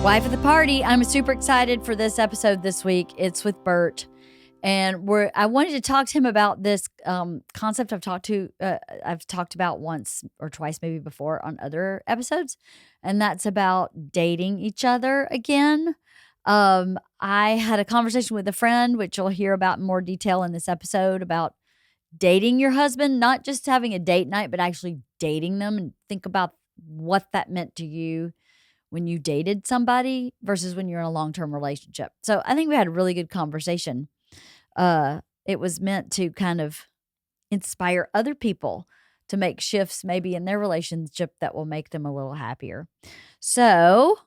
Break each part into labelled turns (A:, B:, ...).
A: Wife of the party. I'm super excited for this episode this week. It's with Bert. And I wanted to talk to him about this concept I've talked about once or twice maybe before on other episodes. And that's about dating each other again. I had a conversation with a friend, which you'll hear about in more detail in this episode, about dating your husband, not just having a date night, but actually dating them, and think about what that meant to you when you dated somebody versus when you're in a long-term relationship. So I think we had a really good conversation. It was meant to kind of inspire other people to make shifts maybe in their relationship that will make them a little happier. So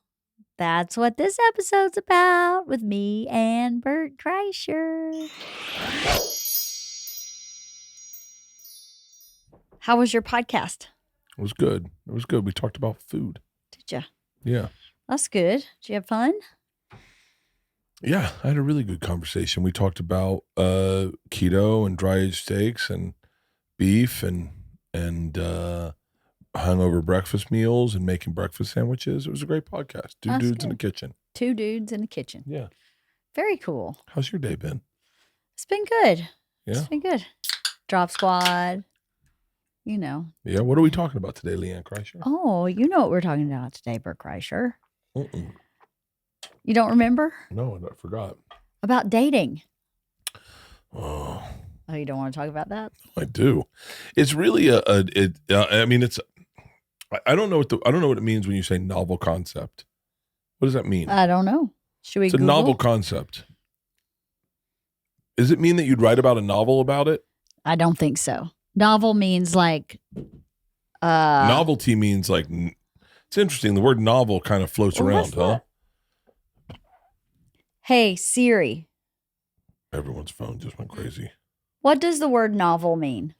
A: that's what this episode's about with me and Bert Kreischer. How was your podcast?
B: It was good. It was good. We talked about food.
A: Did you?
B: Yeah.
A: That's good. Did you have fun?
B: Yeah, I had a really good conversation. We talked about keto and dry aged steaks and beef and hungover breakfast meals and making breakfast sandwiches. It was a great podcast. Two
A: That's
B: dudes
A: good.
B: in the kitchen.
A: Two dudes in the kitchen.
B: Yeah.
A: Very cool.
B: How's your day been?
A: It's been good.
B: Yeah.
A: It's been good. Drop squad. You know.
B: Yeah. What are we talking about today, LeeAnn Kreischer?
A: Oh, you know what we're talking about today, Bert Kreischer.
B: Mm-mm.
A: You don't remember?
B: No, I forgot.
A: About dating.
B: Oh,
A: You don't want to talk about that?
B: I do. It's really I mean, it's. I don't know what it means when you say novel concept. What does that mean?
A: I don't know. Should we
B: It's a
A: Google?
B: novel concept. Does it mean that you'd write about a novel about it?
A: I don't think so. Novel means like
B: Novelty means like, it's interesting. The word novel kind of floats around, huh?
A: Hey, Siri.
B: Everyone's phone just went crazy.
A: What does the word novel mean?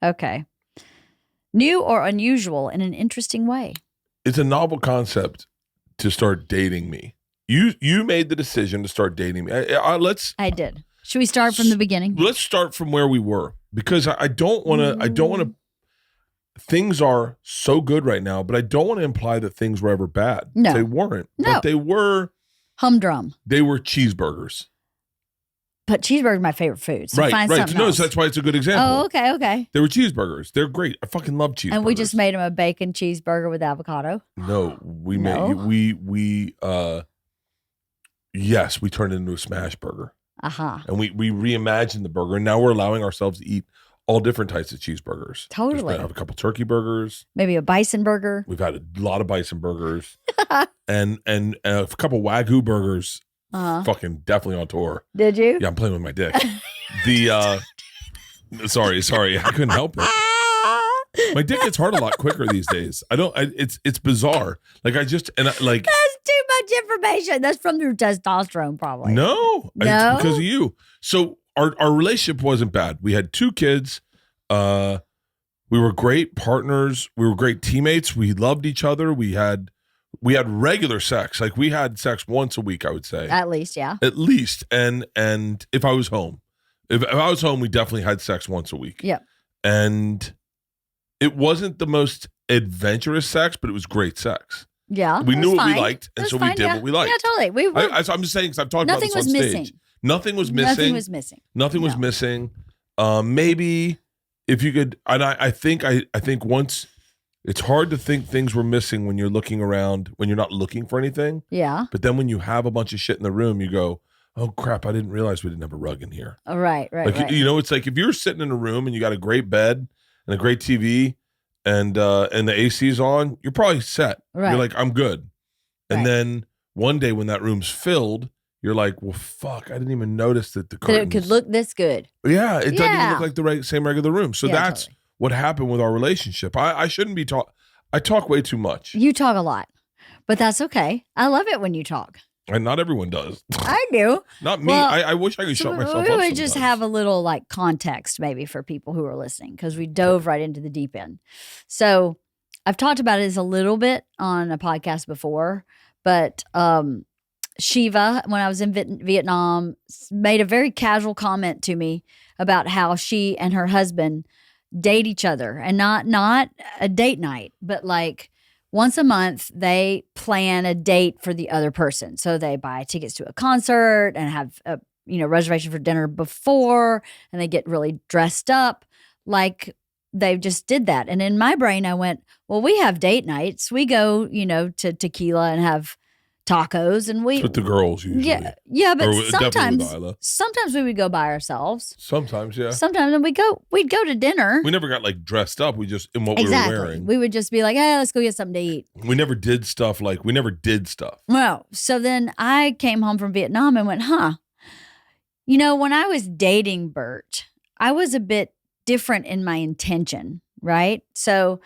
A: Okay. New or unusual in an interesting way.
B: It's a novel concept to start dating me. You made the decision to start dating me.
A: I did. Should we start from the beginning?
B: Let's start from where we were, because I don't want to. Things are so good right now, but I don't want to imply that things were ever bad.
A: No.
B: They weren't.
A: No.
B: But they were.
A: Humdrum.
B: They were cheeseburgers.
A: But cheeseburger is my favorite food. So
B: right.
A: find
B: Right.
A: something
B: No,
A: else.
B: so that's why it's a good example.
A: Oh, okay.
B: They were cheeseburgers. They're great. I fucking love cheeseburgers.
A: And we just made them a bacon cheeseburger with avocado.
B: No, we yes, we turned it into a smash burger.
A: Uh-huh.
B: And we reimagined the burger, and now we're allowing ourselves to eat all different types of cheeseburgers.
A: Totally.
B: We have a couple turkey burgers.
A: Maybe a bison burger.
B: We've had a lot of bison burgers, and a couple Wagyu burgers.
A: Uh-huh.
B: Fucking definitely on tour.
A: Did you?
B: Yeah, I'm playing with my dick. Sorry, I couldn't help it. My dick gets hard a lot quicker these days. It's bizarre.
A: That's too much information. That's from your testosterone, probably.
B: No,
A: No?
B: it's because of you. So our relationship wasn't bad. We had 2 kids. We were great partners. We were great teammates. We loved each other. We had regular sex. Like, we had sex once a week, I would say.
A: At least, yeah.
B: At least. And if I was home. If I was home, we definitely had sex once a week.
A: Yeah.
B: And it wasn't the most adventurous sex, but it was great sex.
A: Yeah.
B: We knew what
A: fine.
B: we liked, and so we
A: fine,
B: did
A: yeah.
B: what we liked.
A: Yeah, totally.
B: I'm just saying, because I've talked about this on stage. Nothing was missing.
A: Nothing was missing.
B: Nothing was missing. Maybe if you could, and I think once, it's hard to think things were missing when you're looking around, when you're not looking for anything.
A: Yeah.
B: But then when you have a bunch of shit in the room, you go, oh crap, I didn't realize we didn't have a rug in here.
A: Right.
B: Like, you know, it's like if you're sitting in a room and you got a great bed and a great TV and the AC's on, you're probably set.
A: Right.
B: You're like, I'm good. And
A: Right.
B: then one day when that room's filled, you're like, well, fuck, I didn't even notice that the
A: That
B: curtains.
A: it could look this good.
B: Yeah, it doesn't even
A: Yeah.
B: look like the same regular room. So
A: Yeah,
B: that's
A: totally.
B: what happened with our relationship. I shouldn't be I talk way too much.
A: You talk a lot, but that's okay. I love it when you talk.
B: And not everyone does.
A: I do.
B: Not me.
A: Well,
B: I wish I could shut myself
A: we
B: up
A: would just
B: sometimes.
A: have a little like context maybe for people who are listening, because we dove right into the deep end. So I've talked about it a little bit on a podcast before, but Shiva, when I was in Vietnam, made a very casual comment to me about how she and her husband date each other, and not a date night, but like once a month, they plan a date for the other person. So they buy tickets to a concert and have a reservation for dinner before, and they get really dressed up like they just did that. And in my brain, I went, well, we have date nights. We go, to tequila and have tacos, and
B: It's with the girls usually.
A: Yeah, but
B: sometimes
A: we would go by ourselves.
B: Sometimes, yeah.
A: Sometimes we'd go to dinner.
B: We never got like dressed up. We just in what we were wearing.
A: We would just be like, hey, let's go get something to eat.
B: We never did stuff.
A: Well, so then I came home from Vietnam and went, when I was dating Bert, I was a bit different in my intention, right? So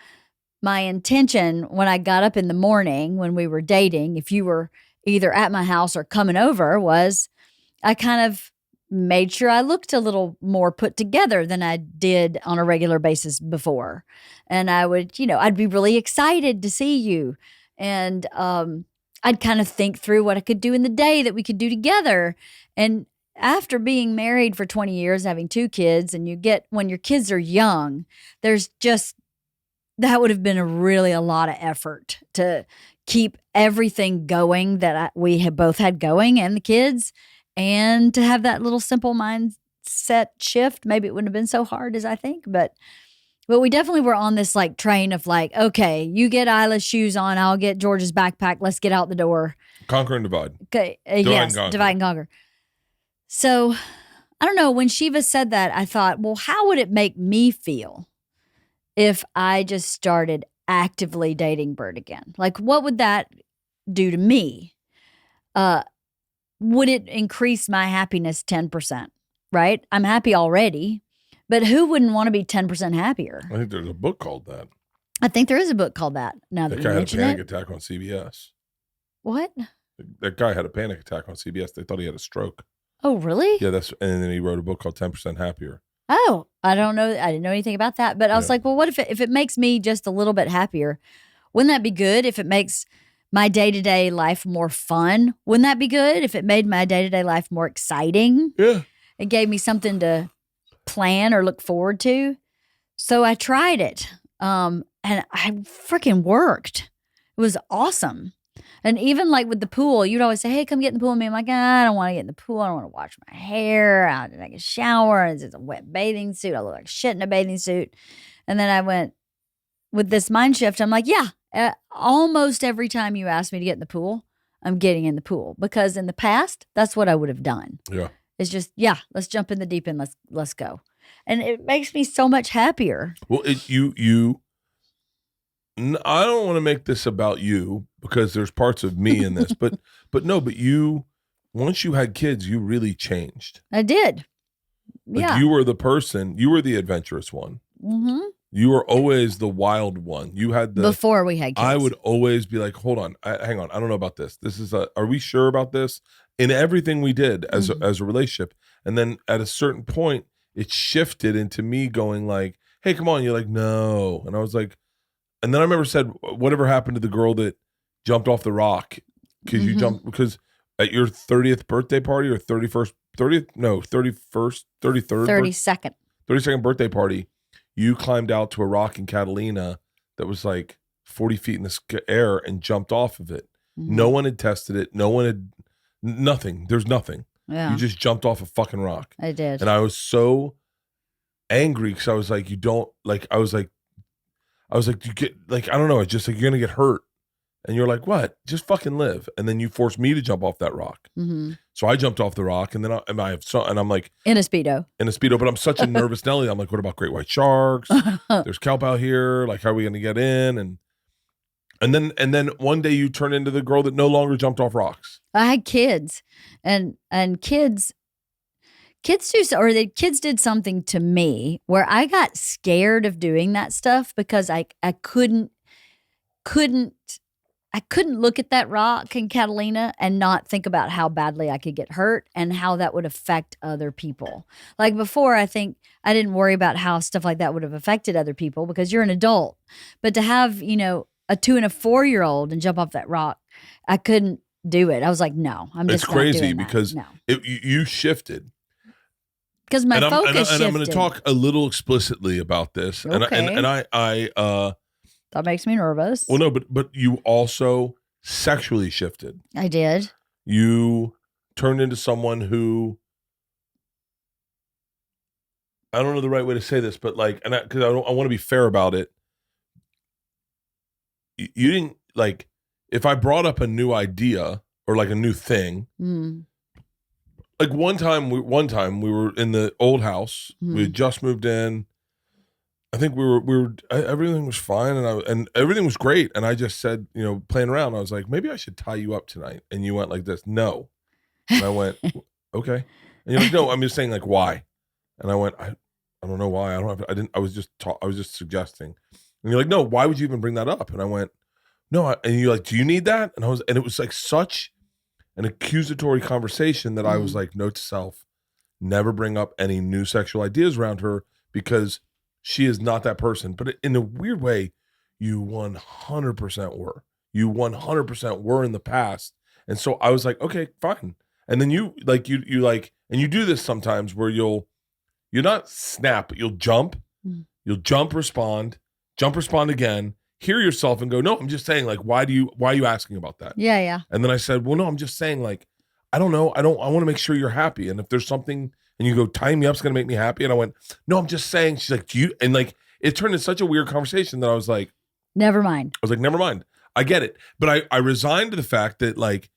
A: my intention when I got up in the morning when we were dating, if you were either at my house or coming over, was I kind of made sure I looked a little more put together than I did on a regular basis before. And I would, I'd be really excited to see you. And I'd kind of think through what I could do in the day that we could do together. And after being married for 20 years, having 2 kids, and when your kids are young, that would have been a lot of effort to keep everything going that we have both had going and the kids, and to have that little simple mindset shift. Maybe it wouldn't have been so hard as I think, but we definitely were on this like train of like, okay, you get Isla's shoes on, I'll get George's backpack. Let's get out the door.
B: Conquer and divide.
A: Okay. Yes. Divide and conquer. So I don't know. When Shiva said that, I thought, well, how would it make me feel if I just started actively dating Bert again? Like, what would that do to me? Would it increase my happiness 10%? Right? I'm happy already, but who wouldn't want to be 10% happier?
B: I think there's a book called that.
A: I think there is a book called that. Now that you mention it.
B: That guy had a panic attack on CBS.
A: What?
B: That guy had a panic attack on CBS. They thought he had a stroke.
A: Oh, really?
B: Yeah, and then he wrote a book called 10% Happier.
A: Oh, I don't know. I didn't know anything about that. But I was like, well, what if it makes me just a little bit happier? Wouldn't that be good if it makes my day-to-day life more fun? Wouldn't that be good if it made my day-to-day life more exciting?
B: Yeah.
A: It gave me something to plan or look forward to. So I tried it. And I freaking worked. It was awesome. And even like with the pool, you'd always say, hey, come get in the pool with me. I'm like, I don't want to get in the pool. I don't want to wash my hair. I want to take a shower. It's a wet bathing suit. I look like shit in a bathing suit. And then I went with this mind shift. I'm like, yeah, almost every time you ask me to get in the pool, I'm getting in the pool. Because in the past, that's what I would have done.
B: Yeah.
A: It's just, let's jump in the deep end. Let's go. And it makes me so much happier.
B: Well, I don't want to make this about you because there's parts of me in this, but you, once you had kids, you really changed.
A: I did.
B: Like you were the person, you were the adventurous one.
A: Mm-hmm.
B: You were always the wild one. You had
A: before we had kids.
B: I would always be like, hold on, hang on. I don't know about this. This is are we sure about this? In everything we did as a relationship. And then at a certain point, it shifted into me going like, hey, come on. You're like, no. And I was like, and then I remember said, whatever happened to the girl that jumped off the rock because you jumped, because at your 30th birthday party or 31st, 32nd birthday party, you climbed out to a rock in Catalina that was like 40 feet in the air and jumped off of it. Mm-hmm. No one had tested it. No one had nothing. There's nothing. Yeah. You just jumped off a fucking rock.
A: I did.
B: And I was so angry because I was like, you don't like, I was like, you get like, I don't know. It's just like, you're going to get hurt. And you're like, what? Just fucking live. And then you forced me to jump off that rock. Mm-hmm. So I jumped off the rock and then I'm like.
A: In a Speedo,
B: but I'm such a nervous Nelly. I'm like, what about great white sharks? There's kelp out here. Like, how are we going to get in? And then one day you turn into the girl that no longer jumped off rocks.
A: I had kids and kids did something to me where I got scared of doing that stuff because I couldn't look at that rock in Catalina and not think about how badly I could get hurt and how that would affect other people. Like before, I think I didn't worry about how stuff like that would have affected other people because you're an adult. But to have, a 2 and a 4-year-old and jump off that rock, I couldn't do it. I was like, no, I'm just
B: It's crazy
A: not doing
B: because
A: no.
B: You shifted.
A: Because my focus shifted.
B: And I'm going to talk a little explicitly about this.
A: Okay.
B: And I
A: That makes me nervous.
B: Well, no, but you also sexually shifted.
A: I did.
B: You turned into someone who, I don't know the right way to say this, but like, and because I want to be fair about it. You didn't like, if I brought up a new idea or like a new thing, like one time we were in the old house. We had just moved in. I think we were everything was fine and everything was great. And I just said, playing around, I was like, maybe I should tie you up tonight. And you went like this, no. And I went, okay. And you're like, no, I'm just saying like, why? And I went, I don't know why. I was just suggesting. And you're like, no, why would you even bring that up? And I went, no. And you're like, do you need that? And it was like such an accusatory conversation that I was like, note to self, never bring up any new sexual ideas around her because she is not that person. But in a weird way, you 100% were. You 100% were in the past. And so I was like, okay, fine. And then you and you do this sometimes where you'll not snap, but you'll jump. You'll jump, respond again, hear yourself and go, no, I'm just saying, like, why are you asking about that?
A: Yeah, yeah.
B: And then I said, well, no, I'm just saying, like, I don't know. I want to make sure you're happy. And if there's something, and you go, tying me up is going to make me happy. And I went, no, I'm just saying. She's like, do you? And like, it turned into such a weird conversation that I was like,
A: never mind.
B: I was like, never mind. I get it. But I resigned to the fact that like,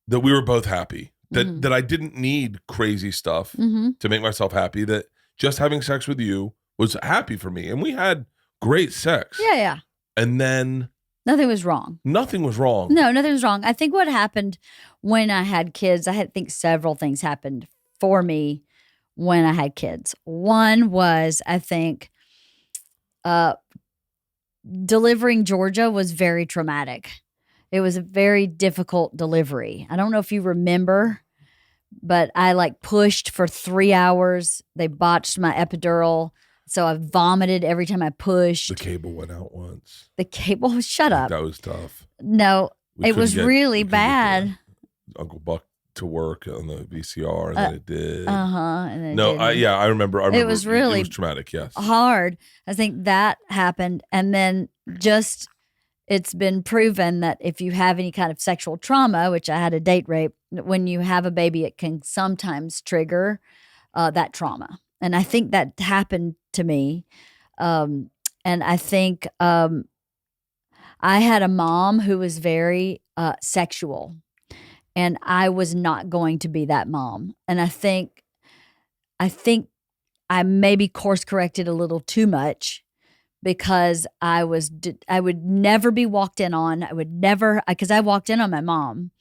B: that we were both happy, that I didn't need crazy stuff to make myself happy, that just having sex with you was happy for me. And we had great sex.
A: Yeah, yeah.
B: And then
A: nothing was wrong.
B: Nothing was wrong.
A: No, nothing was wrong. I think what happened when I had kids, I think several things happened for me when I had kids. One was, I think, delivering Georgia was very traumatic. It was a very difficult delivery. I don't know if you remember, but I like pushed for 3 hours. They botched my epidural. So I vomited every time I pushed.
B: The cable went out once.
A: The cable, shut up.
B: That was tough.
A: No, it was really bad.
B: Uncle Buck to work on the VCR, and then it did.
A: And
B: no, I remember. It was really traumatic. Yes,
A: hard. I think that happened, and then just it's been proven that if you have any kind of sexual trauma, which I had a date rape, when you have a baby, it can sometimes trigger that trauma, and I think that happened to me, and I think I had a mom who was very sexual. And I was not going to be that mom. And I think I maybe course corrected a little too much because I would never be walked in on. I would never, because I walked in on my mom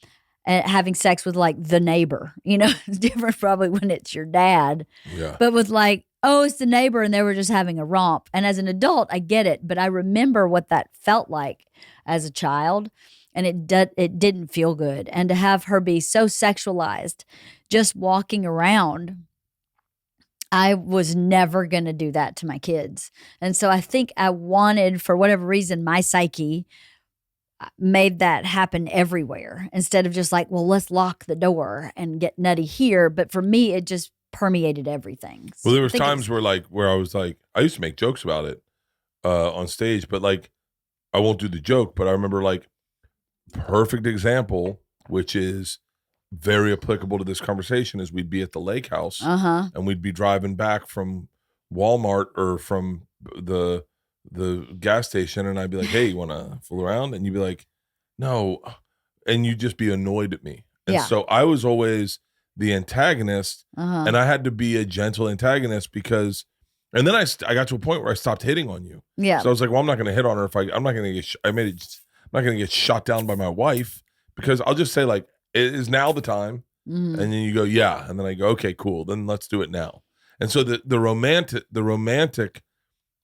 A: and having sex with like the neighbor. It's different probably when it's your dad.
B: Yeah.
A: But with like, oh, it's the neighbor and they were just having a romp. And as an adult, I get it. But I remember what that felt like as a child. And it didn't feel good. And to have her be so sexualized, just walking around, I was never going to do that to my kids. And so I think I wanted, for whatever reason, my psyche made that happen everywhere instead of just like, well, let's lock the door and get nutty here. But for me, it just permeated everything.
B: Well, there was times where I was like, I used to make jokes about it on stage, but like, I won't do the joke, but I remember like, perfect example, which is very applicable to this conversation, is we'd be at the lake house and we'd be driving back from Walmart or from the gas station, and I'd be like, hey, you want to fool around? And you'd be like, no. And you'd just be annoyed at me. And so I was always the antagonist, and I had to be a gentle antagonist because, and then I got to a point where I stopped hitting on you. Yeah. So I was like, well, I'm not going to hit on her if I'm not going to get, I'm not going to get shot down by my wife, because I'll just say like, it is now the time. And then you go, yeah. And then I go, okay, cool. Then let's do it now. And so the romantic,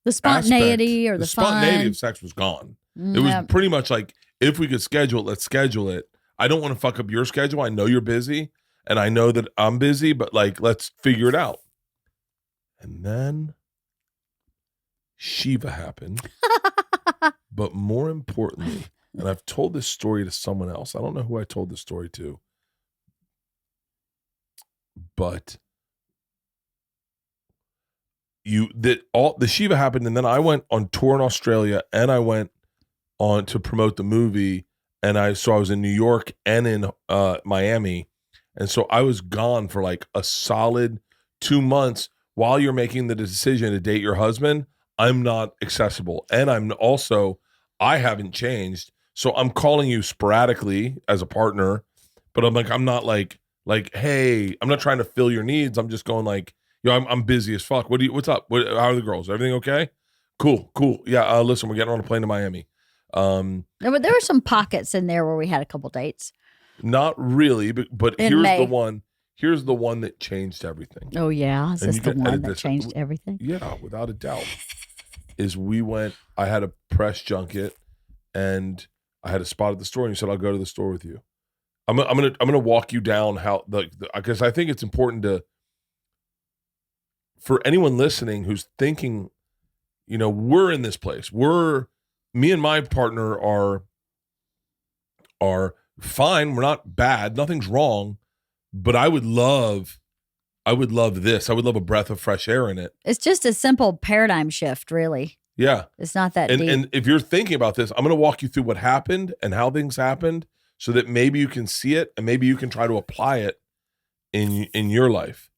A: the spontaneity
B: aspect,
A: or the
B: spontaneity
A: fun
B: of sex was gone. It was pretty much like, if we could schedule it, let's schedule it. I don't want to fuck up your schedule. I know you're busy and I know that I'm busy, but like, let's figure it out. And then Shiva happened. But more importantly, and I've told this story to someone else. I don't know who I told this story to. But the Shiva happened, and then I went on tour in Australia, and I went on to promote the movie, and I was in New York and in Miami, and so I was gone for like a solid 2 months while you're making the decision to date your husband. I'm not accessible, and I haven't changed, so I'm calling you sporadically as a partner, but I'm not like hey, I'm not trying to fill your needs. I'm just going like, I'm busy as fuck. What's up? How are the girls? Everything okay? Cool. Yeah. Listen, we're getting on a plane to Miami.
A: No, but there were some pockets in there where we had a couple dates.
B: Not really, but
A: In
B: here's
A: May.
B: the one. Here's the one that changed everything.
A: Oh yeah, is this the one that changed everything?
B: Yeah, without a doubt. Is I had a press junket, and I had a spot at the store, and you said, I'll go to the store with you. I'm gonna walk you down how because I think it's important for anyone listening who's thinking, we're in this place. Me and my partner are fine. We're not bad. Nothing's wrong. But I would love this. I would love a breath of fresh air in it.
A: It's just a simple paradigm shift, really.
B: Yeah.
A: It's not that deep.
B: And if you're thinking about this, I'm going to walk you through what happened and how things happened so that maybe you can see it and maybe you can try to apply it in your life.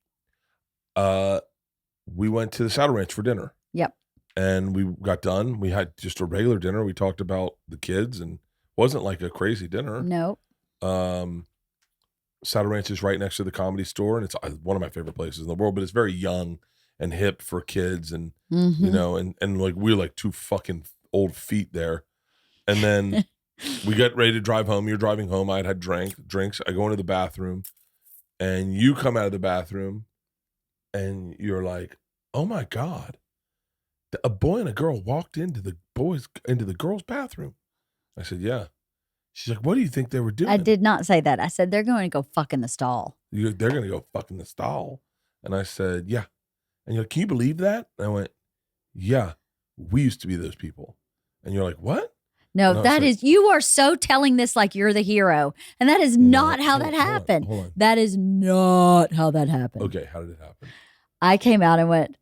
B: We went to the Saddle Ranch for dinner.
A: Yep.
B: And we got done. We had just a regular dinner. We talked about the kids, and wasn't like a crazy dinner.
A: No.
B: Saddle Ranch is right next to the Comedy Store, and it's one of my favorite places in the world, but it's very young and hip for kids, and and like we're like two fucking old feet there. And then we get ready to drive home. You're driving home. I had drinks. I go into the bathroom, and you come out of the bathroom, and you're like, "Oh my God, a boy and a girl walked into the girls' bathroom." I said, "Yeah." She's like, "What do you think they were doing?"
A: I did not say that. I said, they're going to go fuck in the stall.
B: They're going to go fuck in the stall. And I said, "Yeah." And you're like, "Can you believe that?" And I went, "Yeah, we used to be those people." And you're like, "What?"
A: No, you are so telling this like you're the hero. And that is not how that happened.
B: Hold on.
A: That is not how that happened.
B: Okay, how did it happen?
A: I came out and went,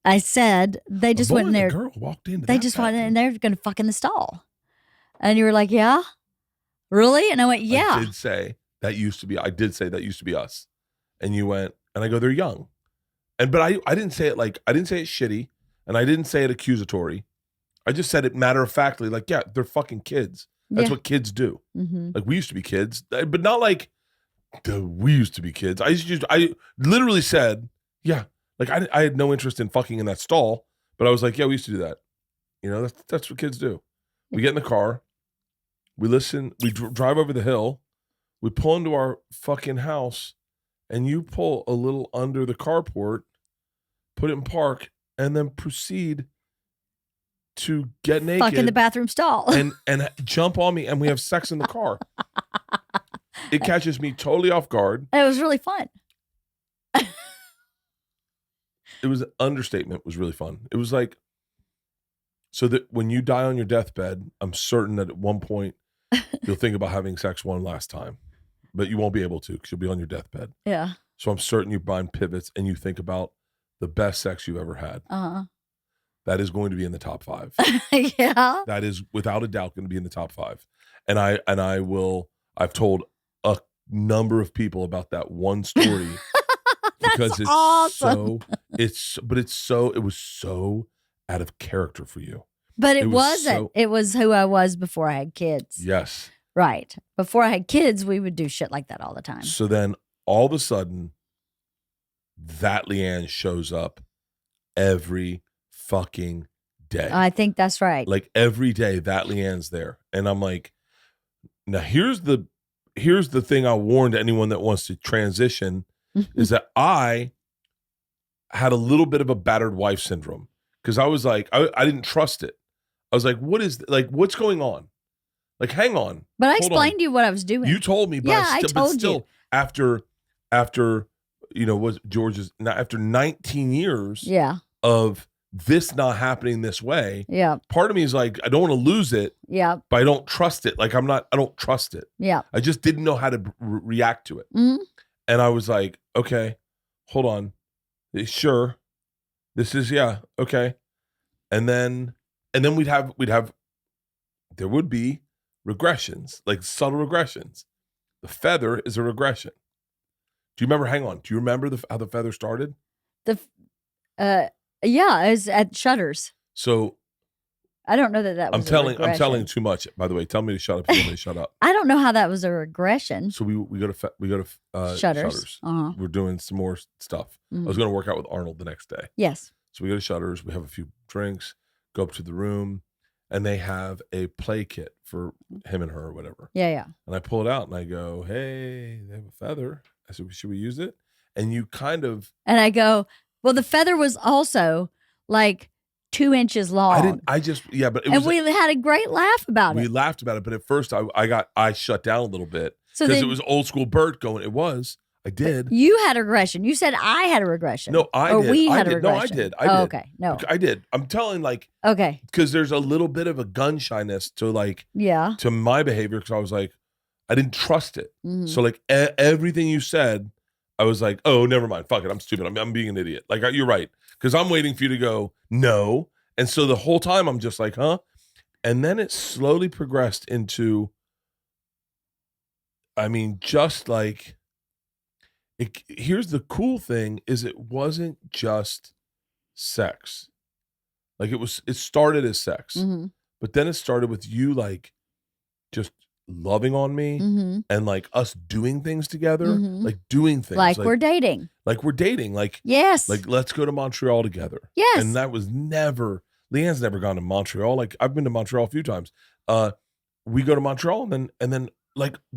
A: I said, they just went in there.
B: A girl walked in.
A: They just went in there, going to fuck in the stall. And you were like, "Yeah? Really?" And I went, "Yeah."
B: I did say that used to be us. And you went, and I go, "They're young." But I didn't say it I didn't say it shitty, and I didn't say it accusatory. I just said it matter of factly, like, yeah, they're fucking kids. That's what kids do. Mm-hmm. Like, we used to be kids, but not like we used to be kids. I literally said, yeah, like I had no interest in fucking in that stall, but I was like, yeah, we used to do that. That's what kids do. We get in the car, we listen, we drive over the hill, we pull into our fucking house, and you pull a little under the carport, put it in park, and then proceed to get naked,
A: fuck in the bathroom stall,
B: and jump on me, and we have sex in the car. It catches me totally off guard.
A: It was really fun.
B: It was an understatement. It was really fun. It was like, so that when you die on your deathbed, I'm certain that at one point you'll think about having sex one last time, but you won't be able to because you'll be on your deathbed.
A: Yeah.
B: So I'm certain your mind pivots and you think about the best sex you've ever had.
A: Uh-huh.
B: That is going to be in the top 5.
A: Yeah.
B: That is without a doubt going to be in the top 5. And I've told a number of people about that one story because it's
A: awesome.
B: It was so out of character for you.
A: But it wasn't. It was who I was before I had kids.
B: Yes.
A: Right. Before I had kids, we would do shit like that all the time.
B: So then all of a sudden, that LeeAnn shows up every fucking day.
A: I think that's right.
B: Like every day, that LeeAnn's there. And I'm like, now here's the thing I warn to anyone that wants to transition is that I had a little bit of a battered wife syndrome because I was like, I didn't trust it. I was like, what's going on? Like, hang on.
A: But I explained to you what I was doing.
B: You told me, but
A: I told you.
B: After after 19 years of this not happening this way, part of me is like, I don't want to lose it, but I don't trust it. Like, I don't trust it. Yeah. I just didn't know how to react to it. Mm-hmm. And I was like, okay, hold on. Sure. This is okay. And then there would be regressions, like subtle regressions. The feather is a regression. Do you remember? Hang on. Do you remember how the feather started?
A: Yeah, it was at Shutters.
B: So
A: I don't know that was a regression.
B: I'm telling too much. By the way, tell me to shut up. Tell me to shut up.
A: I don't know how that was a regression.
B: So we go to Shutters.
A: Uh-huh.
B: We're doing some more stuff.
A: Mhm.
B: I was going to work out with Arnold the next day.
A: Yes.
B: So we go to Shutters. We have a few drinks. Go up to the room, and they have a play kit for him and her or whatever.
A: Yeah.
B: And I pull it out and I go, "Hey, they have a feather." I said, "Should we use it?" And you kind of.
A: And I go, well, the feather was also like 2 inches long.
B: But it
A: and
B: was.
A: We had a great laugh about it.
B: We laughed about it, but at first I shut down a little bit
A: So
B: because
A: then-
B: it was old school Bert going. It was. I did.
A: You had a regression. You said I had a regression.
B: No, I
A: or
B: did.
A: we
B: I
A: had a
B: did. No,
A: regression.
B: I did. I
A: Oh,
B: did.
A: okay. No.
B: I did. I'm telling
A: Okay.
B: because there's a little bit of a gun shyness to
A: Yeah.
B: to my behavior because I was like, I didn't trust it.
A: Mhm.
B: So everything you said, I was like, oh, never mind. Fuck it. I'm stupid. I'm being an idiot. Like you're right. Because I'm waiting for you to go, no. And so the whole time I'm just like, huh? And then it slowly progressed into, just like, here's the cool thing is it wasn't just sex. Like it started as sex,
A: Mhm.
B: but then it started with you just loving on me
A: Mhm.
B: and us doing things together,
A: Mhm.
B: like doing things.
A: Like we're dating.
B: Like we're dating.
A: Yes.
B: Like let's go to Montreal together.
A: Yes.
B: And that was LeeAnn's never gone to Montreal. Like I've been to Montreal a few times. We go to Montreal and then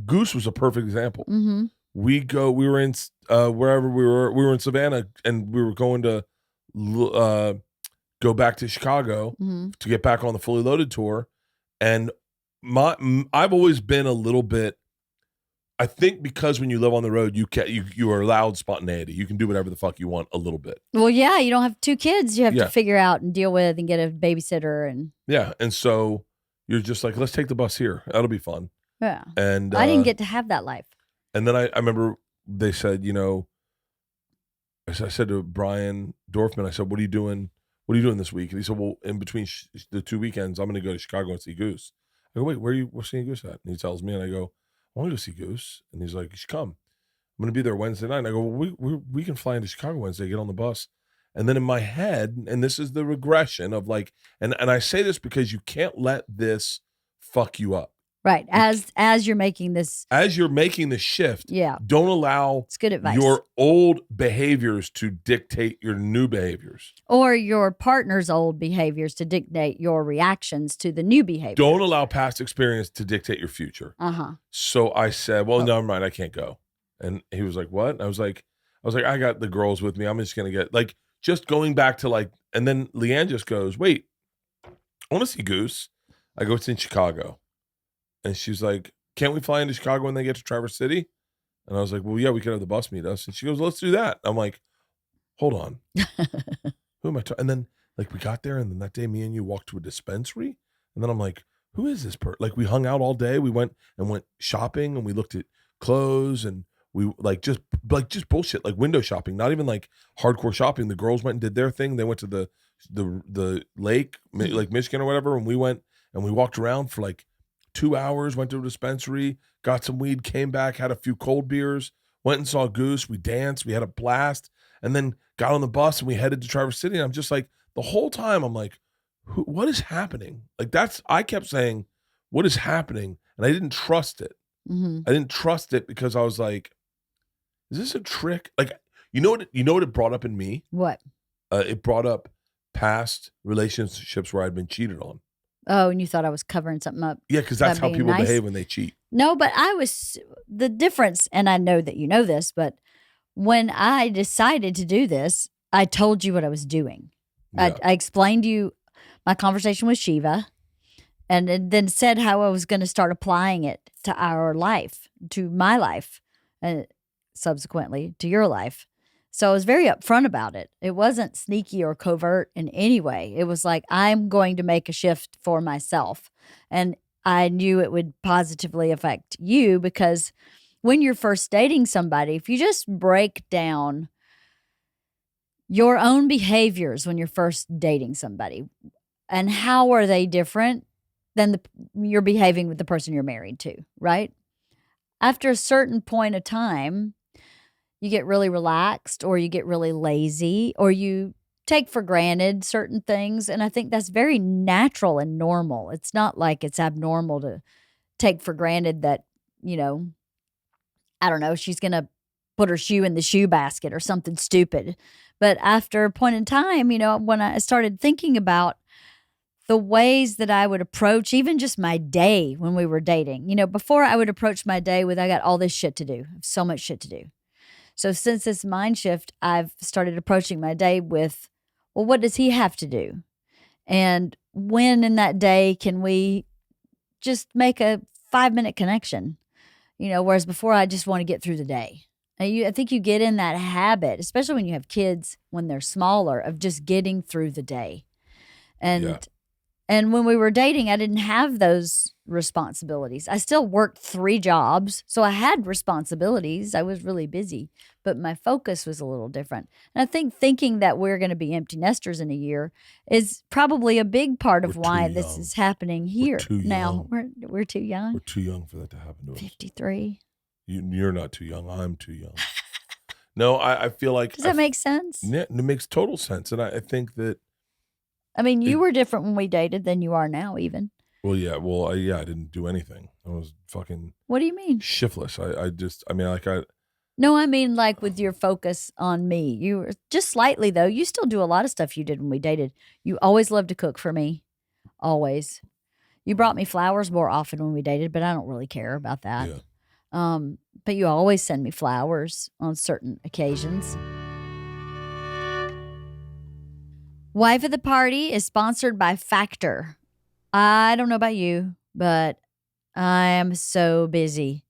B: Goose was a perfect example.
A: Mhm.
B: We were in wherever we were in Savannah and we were going to go back to Chicago
A: Mhm.
B: to get back on the Fully Loaded tour. And I've always been a little bit, I think because when you live on the road, you are allowed spontaneity. You can do whatever the fuck you want a little bit.
A: Well, yeah, you don't have 2 kids you have
B: Yeah.
A: to figure out and deal with and get a babysitter and
B: Yeah. And so you're just like, let's take the bus here. That'll be fun.
A: yeah.
B: And
A: I didn't get to have that life.
B: And then I remember they said, I said to Brian Dorfman, I said, what are you doing? What are you doing this week? And he said, well, in between the 2 weekends, I'm going to go to Chicago and see Goose. I go, wait, where seeing Goose at? And he tells me, and I go, I want to go see Goose. And he's like, you should come. I'm going to be there Wednesday night. And I go, well, we can fly into Chicago Wednesday, get on the bus. And then in my head, and this is the regression of and I say this because you can't let this fuck you up.
A: Right. As you're making this.
B: As you're making the shift,
A: Yeah.
B: don't allow
A: It's good advice.
B: your old behaviors to dictate your new behaviors.
A: Or your partner's old behaviors to dictate your reactions to the new behavior.
B: Don't allow past experience to dictate your future.
A: Uh-huh.
B: So I said, well, never mind, I can't go. And he was like, what? And I was like, I got the girls with me. I'm just going to get just going back to and then LeeAnn just goes, wait, I want to see Goose. I go, it's in Chicago. And she's like, can't we fly into Chicago when they get to Traverse City? And I was like, well, yeah, we could have the bus meet us. And she goes, let's do that. I'm like, hold on. Who am I talking? And then we got there and then that day me and you walked to a dispensary. And then I'm like, who is this person? We hung out all day. We went shopping and we looked at clothes and we just bullshit, window shopping, not even hardcore shopping. The girls went and did their thing. They went to the lake, Michigan or whatever. And we went and we walked around for 2 hours, went to a dispensary, got some weed, came back, had a few cold beers, went and saw Goose. We danced, we had a blast, and then got on the bus and we headed to Traverse City. And I'm just the whole time I'm like, what is happening? I kept saying, what is happening? And I didn't trust it.
A: Mm-hmm.
B: I didn't trust it because I was like, is this a trick? You know what it brought up in me?
A: What?
B: It brought up past relationships where I'd been cheated on.
A: Oh, and you thought I was covering something up.
B: Yeah, because that's how
A: being
B: people
A: nice?
B: behave when they cheat.
A: No, but the difference, and I know that you know this, but when I decided to do this, I told you what I was doing.
B: Yeah.
A: I explained to you my conversation with Shiva and then said how I was going to start applying it to our life, to my life, and subsequently to your life. So I was very upfront about it. It wasn't sneaky or covert in any way. It was I'm going to make a shift for myself. And I knew it would positively affect you because when you're first dating somebody, if you just break down your own behaviors when you're first dating somebody, and how are they different than you're behaving with the person you're married to, right? After a certain point of time, you get really relaxed or you get really lazy or you take for granted certain things. And I think that's very natural and normal. It's not like it's abnormal to take for granted that, I don't know, she's going to put her shoe in the shoe basket or something stupid. But after a point in time, when I started thinking about the ways that I would approach even just my day when we were dating, before I would approach my day with, I got all this shit to do, so much shit to do. So since this mind shift, I've started approaching my day with, well, what does he have to do? And when in that day can we just make a 5-minute connection? Whereas before I just want to get through the day. I think you get in that habit, especially when you have kids when they're smaller, of just getting through the day. And when we were dating, I didn't have those responsibilities. I still worked 3 jobs, so I had responsibilities. I was really busy, but my focus was a little different. And I think thinking that we're going to be empty nesters in a year is probably a big part of why this is happening here. Now, we're too young.
B: We're too young for that to happen to us.
A: 53.
B: You're not too young. I'm too young. No, I feel like.
A: Does that make sense?
B: Yeah, it makes total sense. And I think that.
A: I mean, you were different when we dated than you are now, even.
B: Well, yeah. I didn't do anything. I was fucking.
A: What do you mean?
B: Shiftless.
A: No, I mean, like with your focus on me. You were just slightly, though. You still do a lot of stuff you did when we dated. You always loved to cook for me. Always. You brought me flowers more often when we dated, but I don't really care about that. Yeah. But you always send me flowers on certain occasions. Wife of the Party is sponsored by Factor. I don't know about you, but I am so busy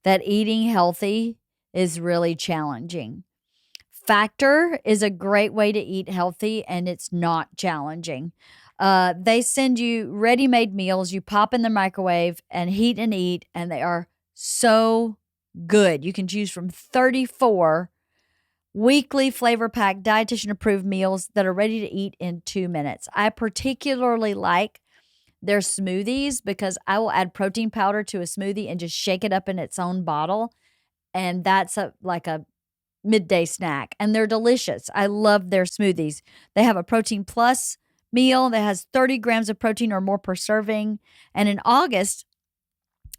A: that eating healthy is really challenging. Factor is a great way to eat healthy, and it's not challenging. They send you ready-made meals. You pop in the microwave and heat and eat, and they are so good. You can choose from 34 weekly flavor-packed, dietitian-approved meals that are ready to eat in 2 minutes. I particularly like their smoothies because I will add protein powder to a smoothie and just shake it up in its own bottle, and that's like a midday snack. And they're delicious. I love their smoothies. They have a protein plus meal that has 30 grams of protein or more per serving. And in August,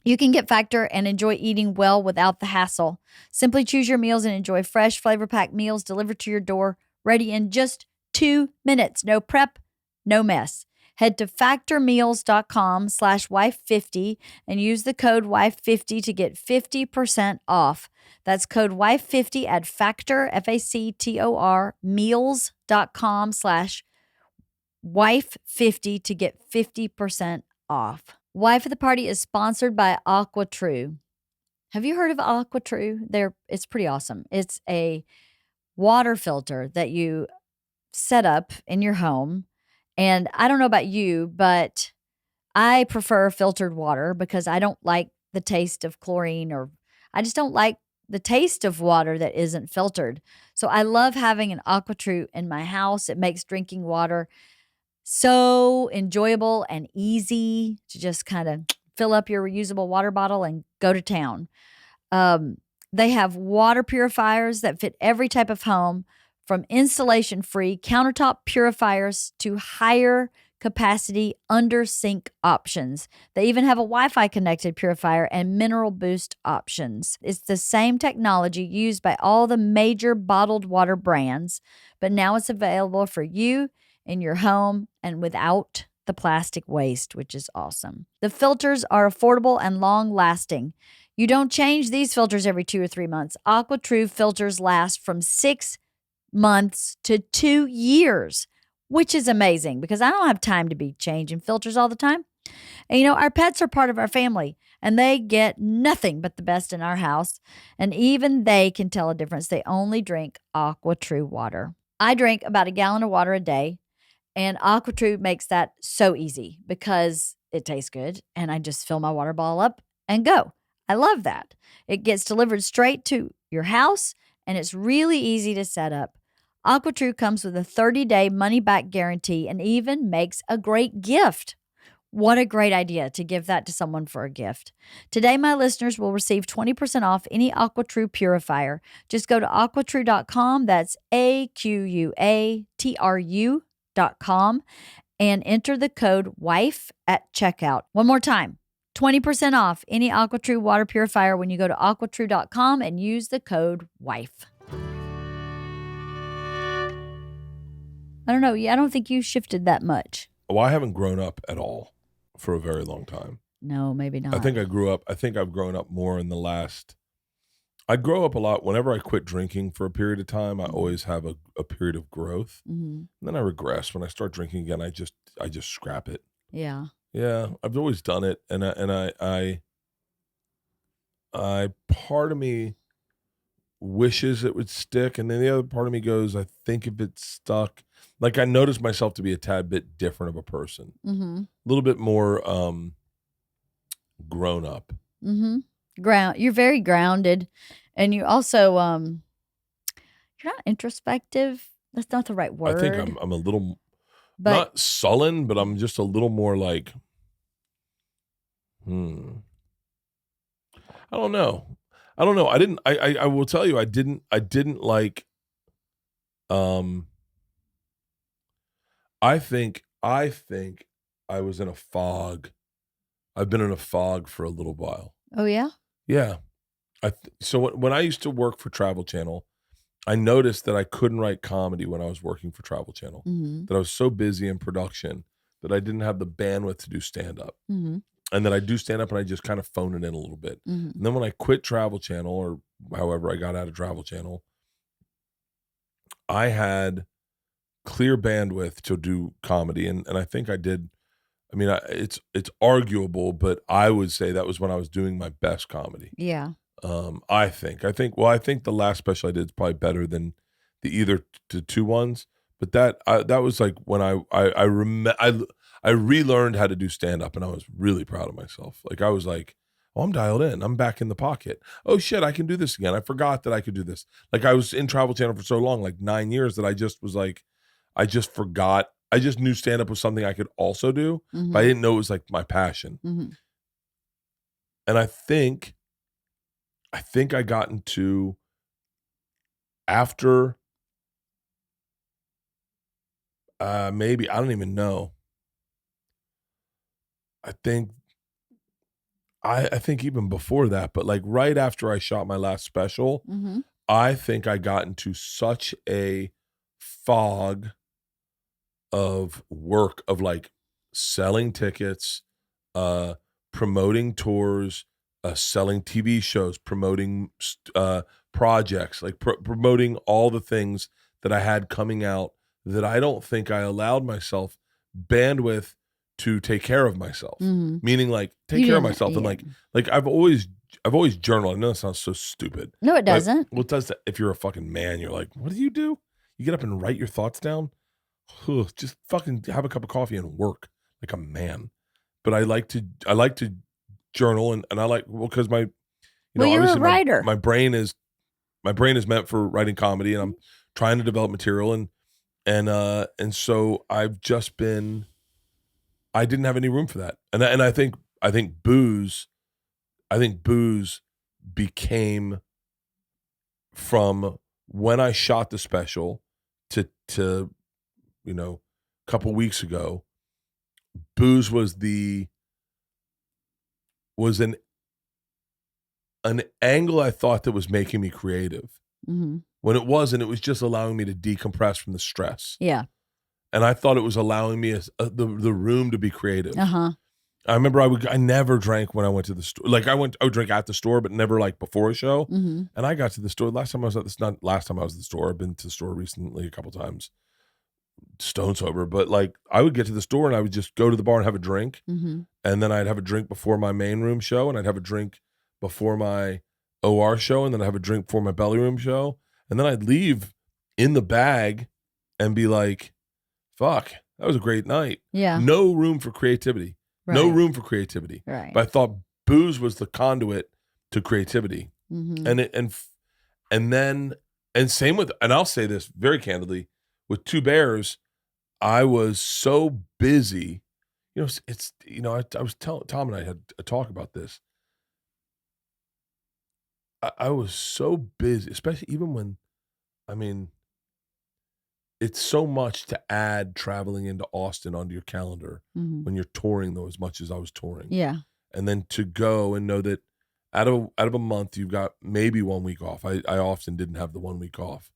A: you can get Factor and enjoy eating well without the hassle. Simply choose your meals and enjoy fresh, flavor-packed meals delivered to your door, ready in just 2 minutes. No prep, no mess. Head to factormeals.com/wife50 and use the code wife50 to get 50% off. That's code wife50 at Factor, Factor, meals.com/wife50 to get 50% off. Wife of the Party is sponsored by AquaTrue. Have you heard of AquaTrue? It's pretty awesome. It's a water filter that you set up in your home. And I don't know about you, but I prefer filtered water because I don't like the taste of chlorine, or I just don't like the taste of water that isn't filtered. So I love having an AquaTrue in my house. It makes drinking water so enjoyable and easy to just kind of fill up your reusable water bottle and go to town. They have water purifiers that fit every type of home, from installation-free countertop purifiers to higher capacity under sink options. They even have a Wi-Fi connected purifier and mineral boost options. It's the same technology used by all the major bottled water brands, but now it's available for you in your home and without the plastic waste, which is awesome. The filters are affordable and long-lasting. You don't change these filters every 2 or 3 months. AquaTrue filters last from 6 months to 2 years, which is amazing because I don't have time to be changing filters all the time. And our pets are part of our family, and they get nothing but the best in our house. And even they can tell a difference. They only drink AquaTrue water. I drink about 1 gallon of water a day, and AquaTrue makes that so easy because it tastes good, and I just fill my water bottle up and go. I love that. It gets delivered straight to your house, and it's really easy to set up. AquaTrue comes with a 30-day money-back guarantee and even makes a great gift. What a great idea to give that to someone for a gift. Today, my listeners will receive 20% off any AquaTrue purifier. Just go to aquatrue.com. That's AQUATRU.com and enter the code WIFE at checkout. One more time. 20% off any AquaTrue water purifier when you go to aquatrue.com and use the code WIFE. I don't know. I don't think you shifted that much.
B: Well, I haven't grown up at all for a very long time.
A: No, maybe not.
B: I think I've grown up more in the last. I grow up a lot. Whenever I quit drinking for a period of time, I always have a period of growth. And then I regress. When I start drinking again, I just scrap it.
A: Yeah.
B: Yeah, I've always done it, and I part of me wishes it would stick, and then the other part of me goes, I think if it stuck, like I noticed myself to be a tad bit different of a person, a little bit more grown up.
A: You're very grounded, and you also you're not introspective. That's not the right word.
B: I think I'm a little. Not sullen, but I'm just a little more like, I don't know. I will tell you, I didn't like, I think I was in a fog. I've been in a fog for a little while.
A: Oh, yeah?
B: Yeah. So when I used to work for Travel Channel, I noticed that I couldn't write comedy when I was working for Travel Channel, that I was so busy in production that I didn't have the bandwidth to do stand-up. And that I do stand-up and I just kind of phone it in a little bit. And then when I quit Travel Channel, or however I got out of Travel Channel, I had clear bandwidth to do comedy. And I think I did. I mean, it's arguable, but I would say that was when I was doing my best comedy.
A: Yeah.
B: I think the last special I did is probably better than the two ones, but that was like when I relearned how to do stand up, and I was really proud of myself. Like I was like, oh, I'm dialed in. I'm back in the pocket. Oh shit, I can do this again. I forgot that I could do this. Like I was in Travel Channel for so long, like 9 years, that I just was like, I just forgot. I just knew stand up was something I could also do, but I didn't know it was like my passion. And I think I got into, after maybe, I don't even know. I think even before that, but like right after I shot my last special, I think I got into such a fog of work, of like selling tickets, promoting tours, selling TV shows, promoting projects, like promoting all the things that I had coming out, that I don't think I allowed myself bandwidth to take care of myself. Meaning like take care of myself. And like I've always journaled. I know that sounds so stupid.
A: No, it doesn't.
B: What does that? If you're a fucking man, you're like, what do? You get up and write your thoughts down? Just fucking have a cup of coffee and work like a man. But I like to journal, and I like, because my,
A: you're a writer.
B: My brain is meant for writing comedy, and I'm trying to develop material, and so I've just been, I didn't have any room for that, and I think booze became, from when I shot the special to a couple weeks ago, booze was an angle I thought that was making me creative. When it wasn't. It was just allowing me to decompress from the stress.
A: Yeah.
B: And I thought it was allowing me the room to be creative. I remember I never drank when I went to the store. Like I would drink at the store, but never like before a show. And I got to the store not last time I was at the store. I've been to the store recently a couple times, stone sober, but like I would get to the store and I would just go to the bar and have a drink, and then I'd have a drink before my main room show, and I'd have a drink before my OR show, and then I'd have a drink before my belly room show, and then I'd leave in the bag and be like, fuck, that was a great night.
A: Yeah.
B: No room for creativity.
A: Right.
B: No room for creativity.
A: Right.
B: But I thought booze was the conduit to creativity. And then And same with, and I'll say this very candidly, with Two Bears, I was so busy. It's I was telling Tom and I had a talk about this. I was so busy, especially even when, I mean, it's so much to add traveling into Austin onto your calendar when you're touring, though, as much as I was touring.
A: Yeah.
B: And then to go and know that out of a month, you've got maybe 1 week off. I often didn't have the 1 week off.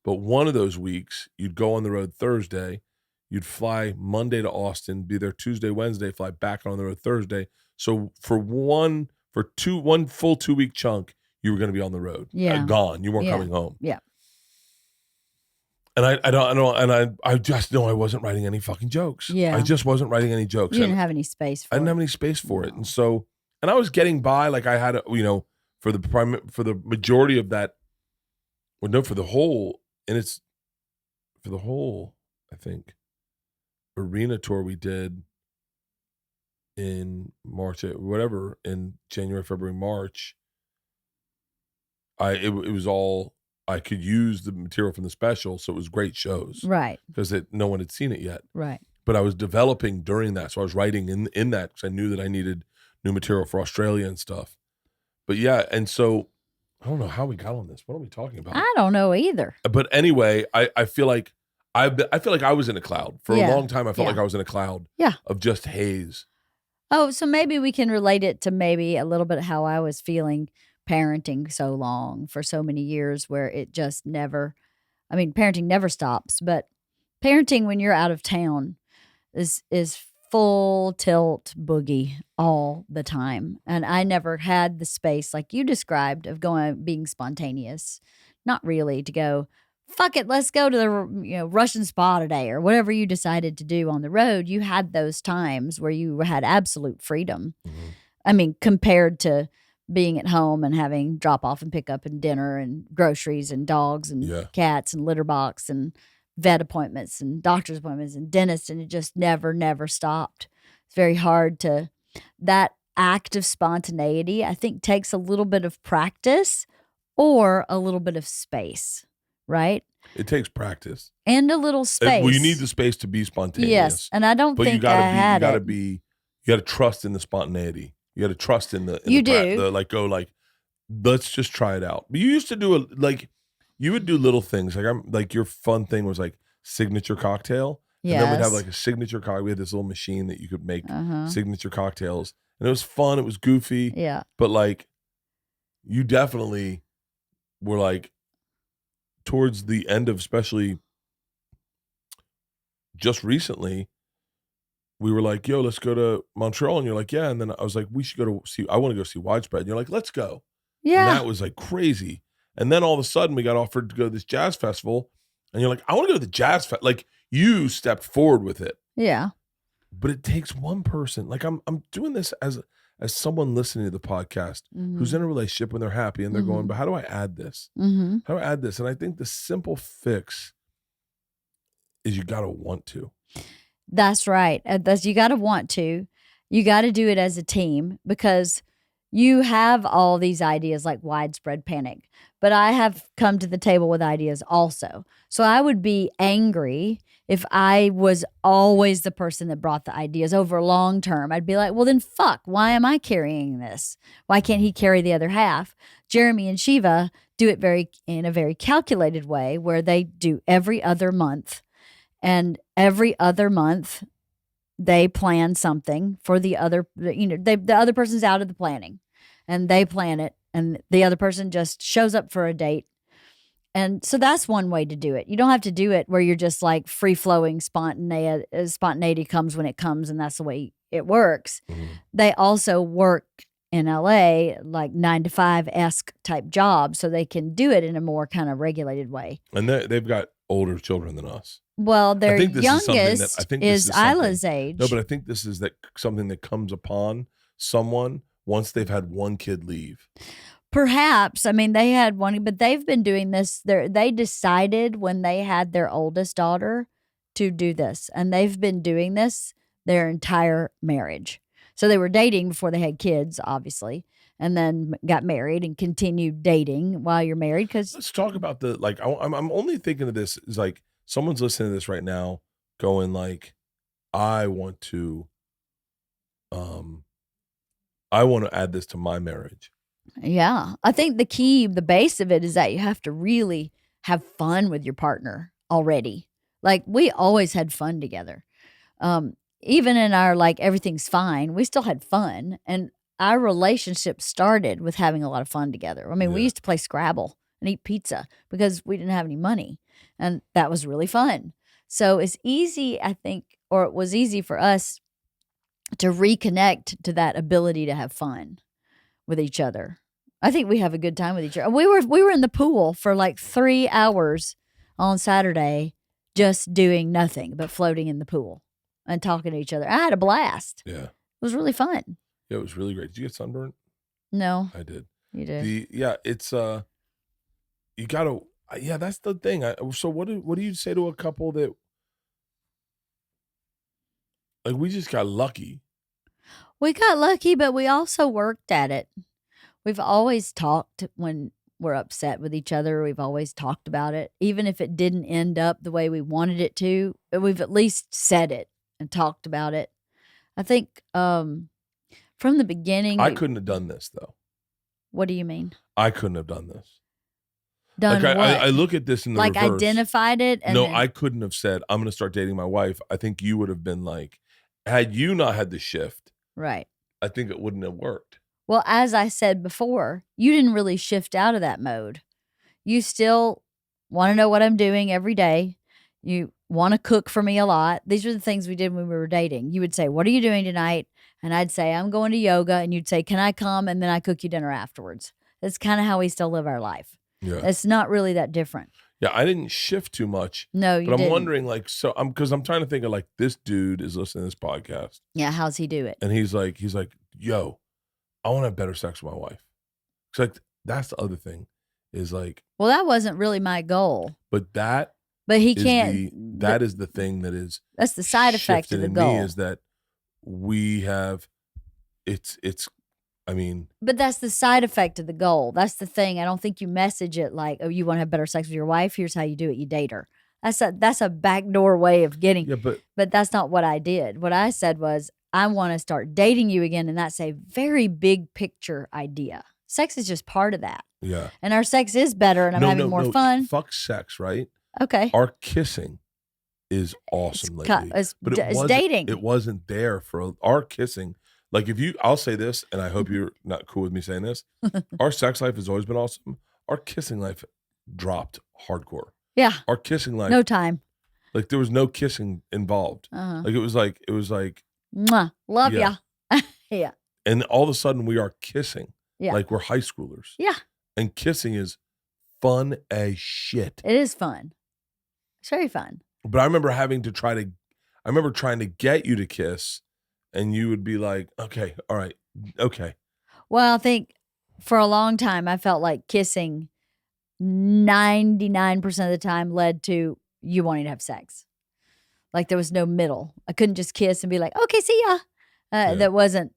B: But one of those weeks, you'd go on the road Thursday, you'd fly Monday to Austin, be there Tuesday, Wednesday, fly back on the road Thursday. So for one full 2 week chunk, you were going to be on the road.
A: Yeah.
B: Gone. You weren't coming home.
A: Yeah.
B: And I just know I wasn't writing any fucking jokes.
A: Yeah.
B: I just wasn't writing any jokes.
A: You didn't have any space for it.
B: I didn't have any space for it. And so, and I was getting by, like I had, for the majority of that, for the whole, I think, arena tour we did in March, whatever, in January, February, March, it was all, I could use the material from the special, so it was great shows.
A: Right.
B: Because no one had seen it yet.
A: Right.
B: But I was developing during that, so I was writing in that because I knew that I needed new material for Australia and stuff. But yeah, and so I don't know how we got on this. What are we talking about?
A: I don't know either.
B: But anyway, I feel like I was in a cloud for a long time. I felt like I was in a cloud of just haze.
A: Oh, so maybe we can relate it to maybe a little bit how I was feeling parenting so long for so many years, where it just never, parenting never stops, but parenting when you're out of town is full tilt boogie all the time. And I never had the space like you described of being spontaneous. Not really to go, fuck it, let's go to the Russian spa today or whatever you decided to do on the road. You had those times where you had absolute freedom. Compared to being at home and having drop off and pick up and dinner and groceries and dogs and cats and litter box and vet appointments and doctor's appointments and dentist, and it just never stopped. It's very hard that act of spontaneity, I think, takes a little bit of practice or a little bit of space, right?
B: It takes practice.
A: And a little space.
B: Well, you need the space to be spontaneous.
A: Yes, and I don't think I had it.
B: You got to trust in the spontaneity. You got to trust in the let's just try it out. But you used to do you would do little things like your fun thing was like signature cocktail.
A: Yes.
B: And then we'd have like a signature cocktail. We had this little machine that you could make signature cocktails, and it was fun. It was goofy.
A: Yeah.
B: But like, you definitely were like towards the end of, especially just recently, we were like, yo, let's go to Montreal. And you're like, yeah. And then I was like, I want to go see Widespread. And you're like, let's go.
A: Yeah.
B: And that was like crazy. And then all of a sudden we got offered to go to this jazz festival. And you're like, I want to go to the jazz festival. Like, you stepped forward with it.
A: Yeah.
B: But it takes one person. Like, I'm doing this as someone listening to the podcast who's in a relationship when they're happy and they're going, but how do I add this? How do I add this? And I think the simple fix is you got to want to.
A: That's right. You got to want to. You got to do it as a team, because you have all these ideas like widespread panic, but I have come to the table with ideas also. So I would be angry if I was always the person that brought the ideas over long term. I'd be like, well, then fuck, why am I carrying this? Why can't he carry the other half? Jeremy and Shiva do it in a very calculated way, where they do every other month. And every other month, they plan something for the other, the other person's out of the planning, and they plan it, and the other person just shows up for a date. And so that's one way to do it. You don't have to do it where you're just like free-flowing spontaneity comes when it comes, and that's the way it works. They also work in LA like 9-to-5-esque type jobs, so they can do it in a more kind of regulated way. And
B: they've got older children than us.
A: Well, their youngest is Isla's age.
B: No, but I think this is something that comes upon someone once they've had one kid leave.
A: Perhaps. They had one, but they've been doing this. They decided when they had their oldest daughter to do this, and they've been doing this their entire marriage. So they were dating before they had kids, obviously, and then got married and continued dating while you're married. Because
B: Let's talk about the like. I'm only thinking of this is like someone's listening to this right now, going like, I want to add this to my marriage.
A: yeah, I think the base of it is that you have to really have fun with your partner already. Like we always had fun together. Even in our like everything's fine, we still had fun, and our relationship started with having a lot of fun together. I mean, we
B: Yeah.
A: used to play Scrabble and eat pizza because we didn't have any money, and that was really fun. So it's easy, I think, or it was easy for us to reconnect to that ability to have fun with each other. I think we have a good time with each other. We were in the pool for like 3 hours on Saturday, just doing nothing but floating in the pool and talking to each other. I had a blast.
B: Yeah.
A: It was really fun.
B: Yeah, it was really great. Did you get sunburned?
A: No,
B: I did.
A: you did.
B: It's you gotta. Yeah, that's the thing. So what do you say to a couple that like we just got lucky?
A: We got lucky, but we also worked at it. We've always talked when we're upset with each other. We've always talked about it. Even if it didn't end up the way we wanted it to, we've at least said it and talked about it. I think from the beginning.
B: I couldn't have done this though.
A: What do you mean?
B: I couldn't have done this.
A: Done
B: like
A: what?
B: I look at this in the
A: like
B: reverse.
A: Identified it? And
B: no,
A: then,
B: I couldn't have said, I'm going to start dating my wife. I think you would have been like, had you not had the shift,
A: right.
B: I think it wouldn't have worked.
A: Well, as I said before, you didn't really shift out of that mode. You still want to know what I'm doing every day. You want to cook for me a lot. These are the things we did when we were dating. You would say, what are you doing tonight? And I'd say, I'm going to yoga. And you'd say, can I come? And then I cook you dinner afterwards. That's kind of how we still live our life.
B: Yeah.
A: It's not really that different.
B: Yeah, I didn't shift too much.
A: No, you
B: But I'm
A: didn't.
B: wondering, like, so I'm trying to think of like this dude is listening to this podcast.
A: Yeah, how's he do it?
B: And he's like, yo, I want to have better sex with my wife. It's like that's the other thing is like,
A: well, that wasn't really my goal.
B: But
A: he can't.
B: That is the thing that is.
A: That's the side effect of the goal.
B: Me is that we have, it's. I mean,
A: but that's the side effect of the goal. That's the thing. I don't think you message it like, oh, you want to have better sex with your wife? Here's how you do it. You date her. That's a backdoor way of getting.
B: Yeah,
A: but that's not what I did. What I said was, I want to start dating you again, and that's a very big picture idea. Sex is just part of that.
B: Yeah.
A: And our sex is better, and I'm having more fun.
B: Fuck sex, right?
A: Okay.
B: Our kissing is awesome lately.
A: It's dating.
B: It wasn't there for our kissing. Like I'll say this, and I hope you're not cool with me saying this. Our sex life has always been awesome. Our kissing life dropped hardcore.
A: Yeah.
B: Our kissing life.
A: No time.
B: Like there was no kissing involved.
A: Uh-huh.
B: Like it was like.
A: Mwah, love
B: ya.
A: Yeah.
B: And all of a sudden we are kissing.
A: Yeah.
B: Like we're high schoolers.
A: Yeah.
B: And kissing is fun as shit.
A: It is fun. It's very fun.
B: But I remember trying to get you to kiss. And you would be like, okay, all right, okay.
A: Well, I think for a long time, I felt like kissing 99% of the time led to you wanting to have sex. Like there was no middle. I couldn't just kiss and be like, okay, see ya. That wasn't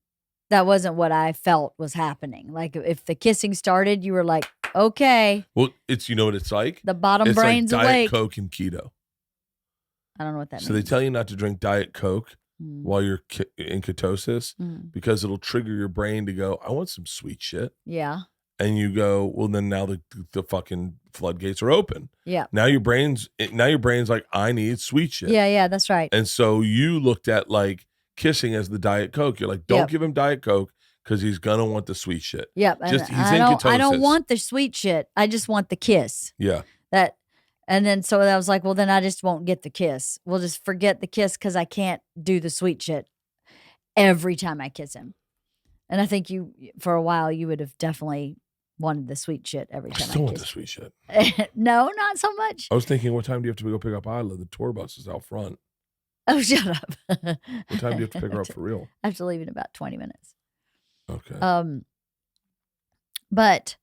A: what I felt was happening. Like if the kissing started, you were like, okay.
B: Well, you know what it's like?
A: The bottom brain's
B: like Diet
A: awake.
B: Coke and keto.
A: I don't know what that means.
B: So they tell you not to drink Diet Coke while you're in ketosis because it'll trigger your brain to go, I want some sweet shit.
A: Yeah.
B: And you go, well, then now the fucking floodgates are open.
A: Yeah.
B: Now your brain's like, I need sweet shit.
A: Yeah, that's right.
B: And so you looked at like kissing as the Diet Coke. You're like, don't give him Diet Coke because he's gonna want the sweet shit.
A: Yep.
B: He's in ketosis.
A: I don't want the sweet shit. I just want the kiss.
B: Yeah.
A: And then so I was like, well, then I just won't get the kiss. We'll just forget the kiss because I can't do the sweet shit every time I kiss him. And I think for a while, you would have definitely wanted the sweet shit every time I
B: still want the sweet shit.
A: No, not so much.
B: I was thinking, what time do you have to go pick up Isla? The tour bus is out front.
A: Oh, shut up.
B: What time do you have to pick her up for real?
A: I have to leave in about 20 minutes.
B: Okay.
A: But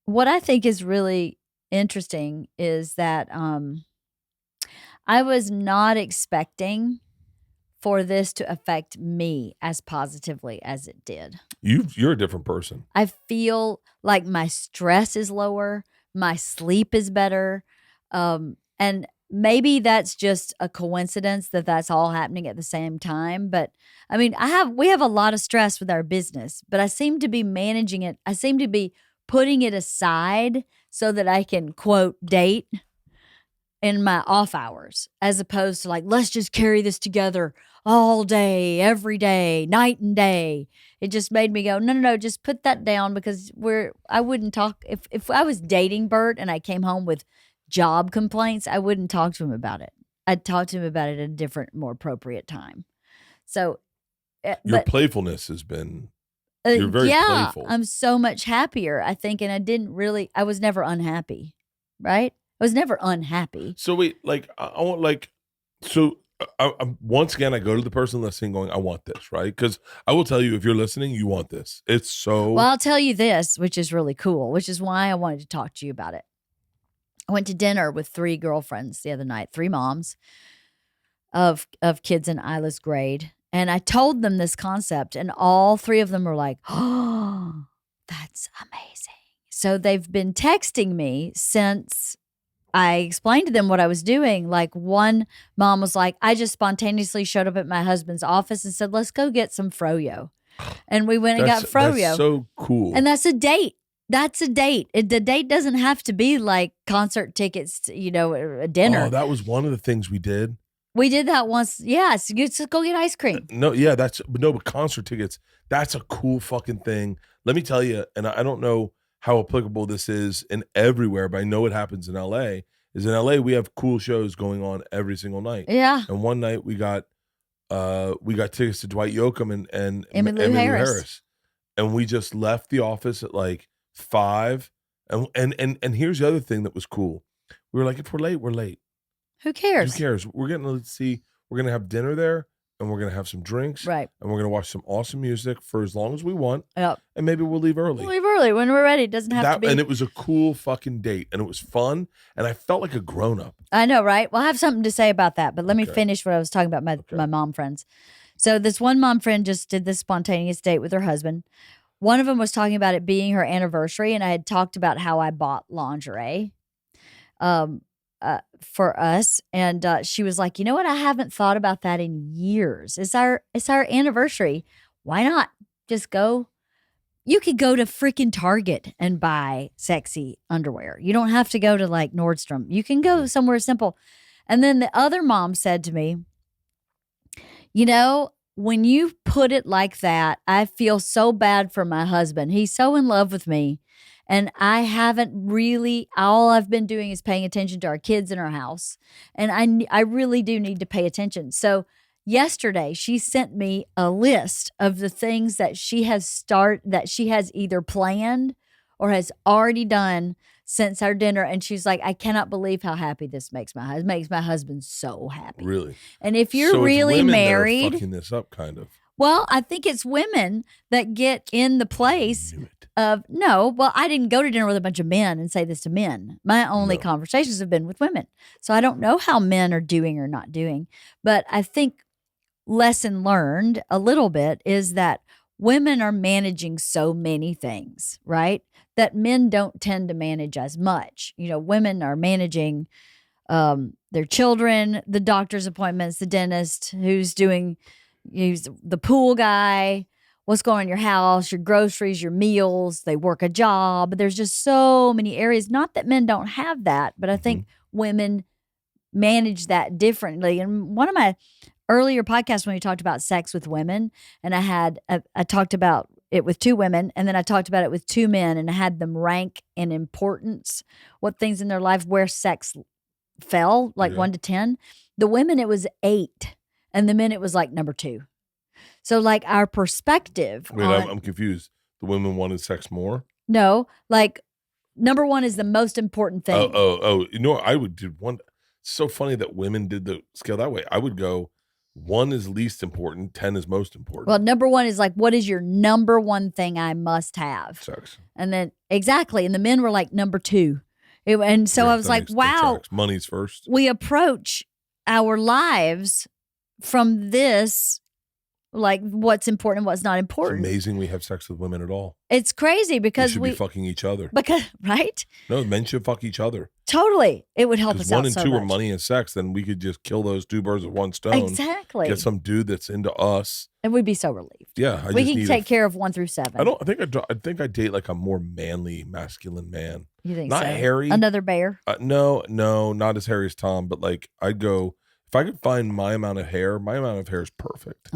A: what I think is really interesting is that I was not expecting for this to affect me as positively as it did.
B: You're a different person.
A: I feel like my stress is lower, my sleep is better, and maybe that's just a coincidence that that's all happening at the same time. But I mean, we have a lot of stress with our business, but I seem to be managing it. I seem to be putting it aside so that I can, quote, date in my off hours, as opposed to like, let's just carry this together all day, every day, night and day. It just made me go, no, just put that down, because I wouldn't talk. If I was dating Bert and I came home with job complaints, I wouldn't talk to him about it. I'd talk to him about it at a different, more appropriate time. So
B: Your playfulness has been, you're very playful.
A: I'm so much happier, I think. And I was never unhappy, right? I was never unhappy.
B: So wait, like I want once again, I go to the person listening going, I want this, right? Because I will tell you, if you're listening, you want this. It's so.
A: Well, I'll tell you this, which is really cool, which is why I wanted to talk to you about it. I went to dinner with 3 girlfriends the other night, 3 moms of kids in Isla's grade. And I told them this concept, and all 3 of them were like, oh, that's amazing. So they've been texting me since I explained to them what I was doing. Like, one mom was like, I just spontaneously showed up at my husband's office and said, let's go get some froyo. And we went and got froyo.
B: That's so cool.
A: And that's a date. That's a date. The date doesn't have to be like concert tickets, a dinner.
B: Oh, that was one of the things we did.
A: We did that once. Yes. You just go get ice cream.
B: But concert tickets, that's a cool fucking thing. Let me tell you, and I don't know how applicable this is in everywhere, but I know it happens in LA. In LA, we have cool shows going on every single night.
A: Yeah.
B: And one night we got tickets to Dwight Yoakam and
A: Emmylou Harris.
B: And we just left the office at like 5. And here's the other thing that was cool. We were like, if we're late, we're late.
A: Who cares?
B: Who cares? We're going to have dinner there, and we're going to have some drinks.
A: Right.
B: And we're going to watch some awesome music for as long as we want.
A: Yep.
B: And maybe we'll leave early.
A: We'll leave early when we're ready. It doesn't have to be.
B: And it was a cool fucking date, and it was fun, and I felt like a grown-up.
A: I know, right? Well, I have something to say about that, but let me finish what I was talking about my mom friends. So this one mom friend just did this spontaneous date with her husband. One of them was talking about it being her anniversary, and I had talked about how I bought lingerie for us, and she was like, you know what? I haven't thought about that in years. It's our anniversary. Why not just go? You could go to freaking Target and buy sexy underwear. You don't have to go to like Nordstrom. You can go somewhere simple. And then the other mom said to me, when you put it like that, I feel so bad for my husband. He's so in love with me. And I haven't really, all I've been doing is paying attention to our kids in our house. And I really do need to pay attention. So yesterday, she sent me a list of the things that she has either planned or has already done since our dinner. And she's like, I cannot believe how happy this makes my husband. It makes my husband so happy.
B: Really?
A: And if you're really married.
B: That are fucking this up, kind of.
A: Well, I think it's women that get in the place of, no, well, I didn't go to dinner with a bunch of men and say this to men. My only conversations have been with women. So I don't know how men are doing or not doing. But I think lesson learned a little bit is that women are managing so many things, right? That men don't tend to manage as much. Women are managing their children, the doctor's appointments, the dentist, who's the pool guy, what's going on in your house, your groceries, your meals, they work a job. There's just so many areas. Not that men don't have that, but I think women manage that differently. And one of my earlier podcasts when we talked about sex with women, and I talked about it with 2 women, and then I talked about it with 2 men, and I had them rank in importance, what things in their life where sex fell, like 1 to 10. The women, it was 8. And the men, it was like number 2. So like our perspective.
B: Wait, I'm confused. The women wanted sex more?
A: No, like number 1 is the most important thing.
B: Oh. I would do 1. It's so funny that women did the scale that way. I would go 1 is least important, 10 is most important.
A: Well, number 1 is like, what is your number 1 thing I must have?
B: Sex.
A: And then exactly. And the men were like number 2. And so I was like, wow.
B: Money's first.
A: We approach our lives from this, like what's important and what's not
B: It's
A: important.
B: amazing we have sex with women at all.
A: It's crazy
B: We
A: because
B: should be fucking each other.
A: right?
B: No, men should fuck each other.
A: Totally. It would help us
B: Because
A: out
B: one and
A: so
B: two
A: much.
B: are money and sex, then we could just kill those two birds with one stone.
A: Exactly.
B: Get some dude that's into us.
A: And we'd be so relieved.
B: Yeah,
A: we can take care of 1 through 7.
B: I think I date like a more manly, masculine man.
A: You think
B: not
A: so?
B: hairy?
A: Another bear?
B: No, not as hairy as Tom. But like, I'd go if I could find my amount of hair. My amount of hair is perfect.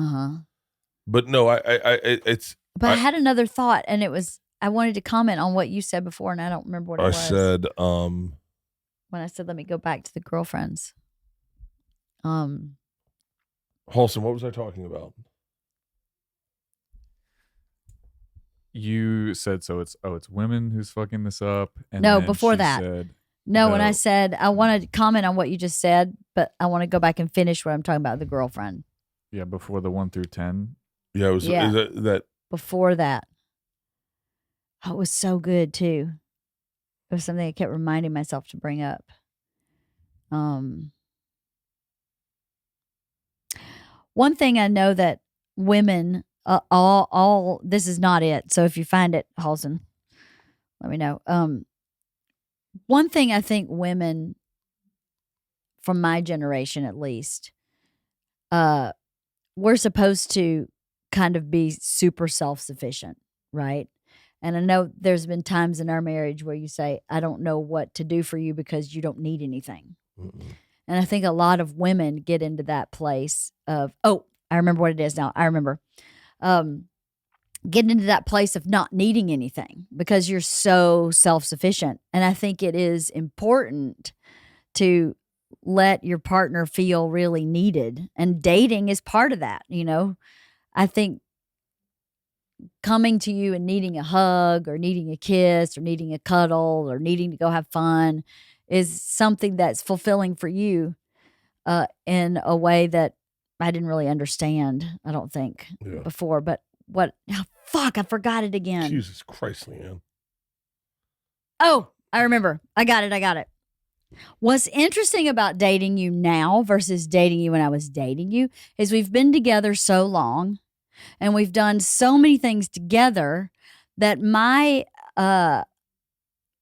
B: But no, it's.
A: But I had another thought, and it was I wanted to comment on what you said before, and I don't remember what it was.
B: I said,
A: when I said, let me go back to the girlfriends.
B: Halston, what was I talking about?
C: You said so. It's women who's fucking this up. And
A: no,
C: then
A: before
C: she
A: that.
C: Said,
A: no, when I said I wanted to comment on what you just said, but I want to go back and finish what I'm talking about the girlfriend.
C: Yeah, before the 1 through 10.
B: Yeah, it was that
A: before that. Oh, it was so good too. It was something I kept reminding myself to bring up. One thing I know that women, all this is not it. So if you find it, Halston, let me know. One thing I think women, from my generation at least, we're supposed to kind of be super self-sufficient, right? And I know there's been times in our marriage where you say, I don't know what to do for you because you don't need anything. Mm-mm. And I think a lot of women get into that place of, oh, I remember what it is now. I remember getting into that place of not needing anything because you're so self-sufficient. And I think it is important to let your partner feel really needed. And dating is part of that, you know. I think coming to you and needing a hug or needing a kiss or needing a cuddle or needing to go have fun is something that's fulfilling for you in a way that I didn't really understand, I don't think, before. But I forgot it again.
B: Jesus Christ, LeeAnn.
A: Oh, I remember. I got it. What's interesting about dating you now versus dating you when I was dating you is we've been together so long and we've done so many things together that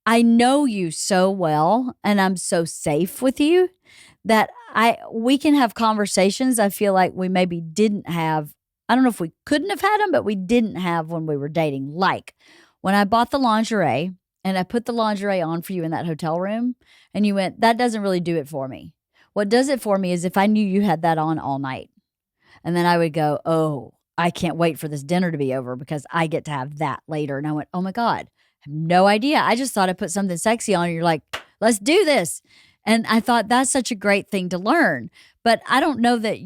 A: I know you so well and I'm so safe with you that we can have conversations I feel like we maybe didn't have. I don't know if we couldn't have had them, but we didn't have when we were dating. Like when I bought the lingerie and I put the lingerie on for you in that hotel room and you went, that doesn't really do it for me. What does it for me is if I knew you had that on all night. And then I would go, oh, I can't wait for this dinner to be over because I get to have that later. And I went, oh my God, I have no idea. I just thought I put something sexy on and you're like, let's do this. And I thought that's such a great thing to learn. But I don't know that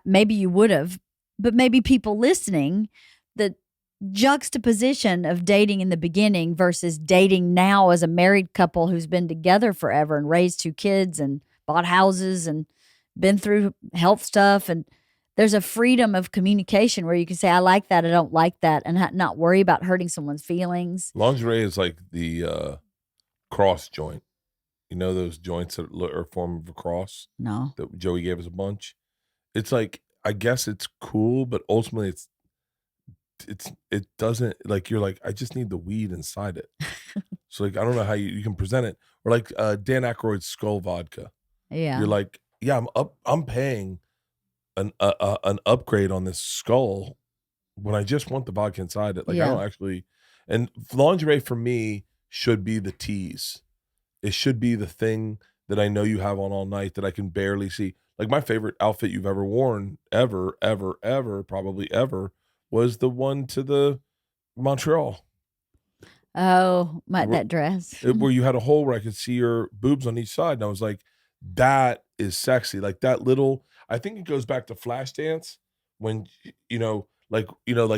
A: maybe you would have, but maybe people listening, the juxtaposition of dating in the beginning versus dating now as a married couple who's been together forever and raised 2 kids and bought houses and been through health stuff. And there's a freedom of communication where you can say, I like that, I don't like that, and not worry about hurting someone's feelings.
B: Lingerie is like the cross joint. You know those joints that are a form of a cross?
A: No.
B: That Joey gave us a bunch. It's like, I guess it's cool, but ultimately it doesn't, like, you're like, I just need the weed inside it. So like, I don't know how you can present it. Or like Dan Aykroyd's Skull Vodka. Yeah. You're like, yeah, I'm paying an upgrade on this skull when I just want the vodka inside it. Like I don't actually, and lingerie for me should be the tease. It should be the thing that I know you have on all night that I can barely see. Like my favorite outfit you've ever worn, ever, probably ever, was the one to the Montreal.
A: Oh, that dress.
B: Where you had a hole where I could see your boobs on each side. And I was like, that is sexy. Like that little, I think it goes back to Flashdance when, like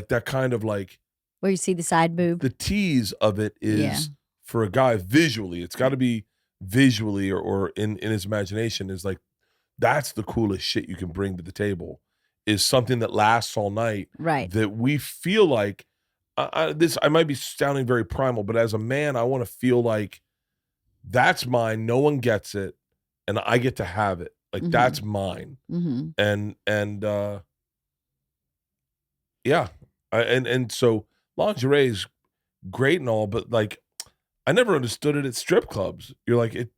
B: that kind of like.
A: Where you see the side boob.
B: The tease of it is for a guy visually. It's got to be visually or in his imagination is like, that's the coolest shit you can bring to the table is something that lasts all night.
A: Right.
B: That we feel like, I might be sounding very primal, but as a man, I want to feel like that's mine. No one gets it. And I get to have it. Like
A: Mhm.
B: that's mine.
A: Mm-hmm.
B: And yeah. And so lingerie is great and all, but like I never understood it at strip clubs. You're like it.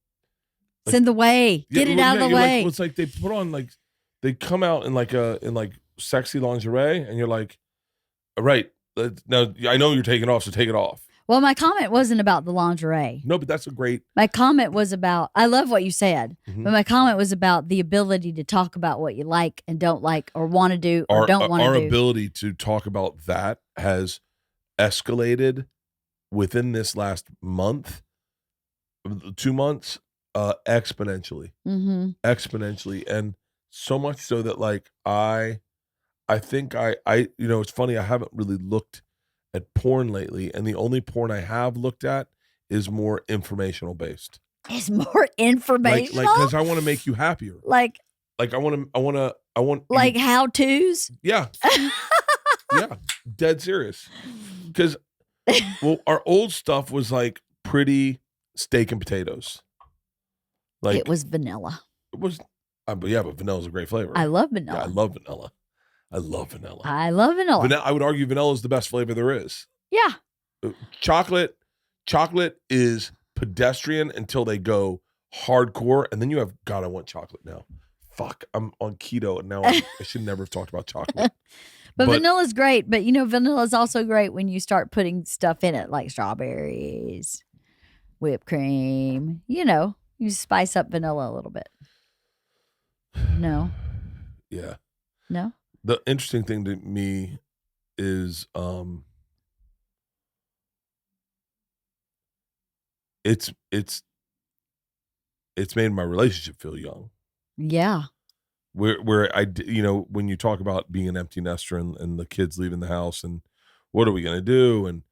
A: It's in the way. Get it out of the
B: you're
A: way.
B: Like, it's like they put on like they come out in like sexy lingerie, and you're like, all right, now I know you're taking off, so take it off.
A: Well, my comment wasn't about the lingerie.
B: No, but that's a great.
A: My comment was about, I love what you said,
B: Mhm.
A: but my comment was about the ability to talk about what you like and don't like or want to do or don't want to do.
B: Our ability to talk about that has escalated within this last month, 2 months, exponentially.
A: Mm-hmm.
B: Exponentially. And so much so that like I think I it's funny, I haven't really looked at porn lately, and the only porn I have looked at is more informational based.
A: It's more informational.
B: Like because I want to make you happier.
A: Like
B: I want
A: like how to's.
B: Yeah. Yeah. Dead serious. Because well, our old stuff was like pretty steak and potatoes. Like
A: it was vanilla.
B: It was, but yeah, but vanilla's a great flavor.
A: I love vanilla.
B: Yeah, I love vanilla. I love vanilla.
A: I love vanilla.
B: I would argue vanilla is the best flavor there is.
A: Yeah.
B: Chocolate is pedestrian until they go hardcore, and then you have God. I want chocolate now. Fuck, I'm on keto, and now I should never have talked about chocolate.
A: But vanilla's great. But vanilla's also great when you start putting stuff in it, like strawberries, whipped cream. You spice up vanilla a little bit. No.
B: Yeah.
A: No.
B: The interesting thing to me is it's made my relationship feel young.
A: Yeah.
B: Where when you talk about being an empty nester and the kids leaving the house and what are we going to do? And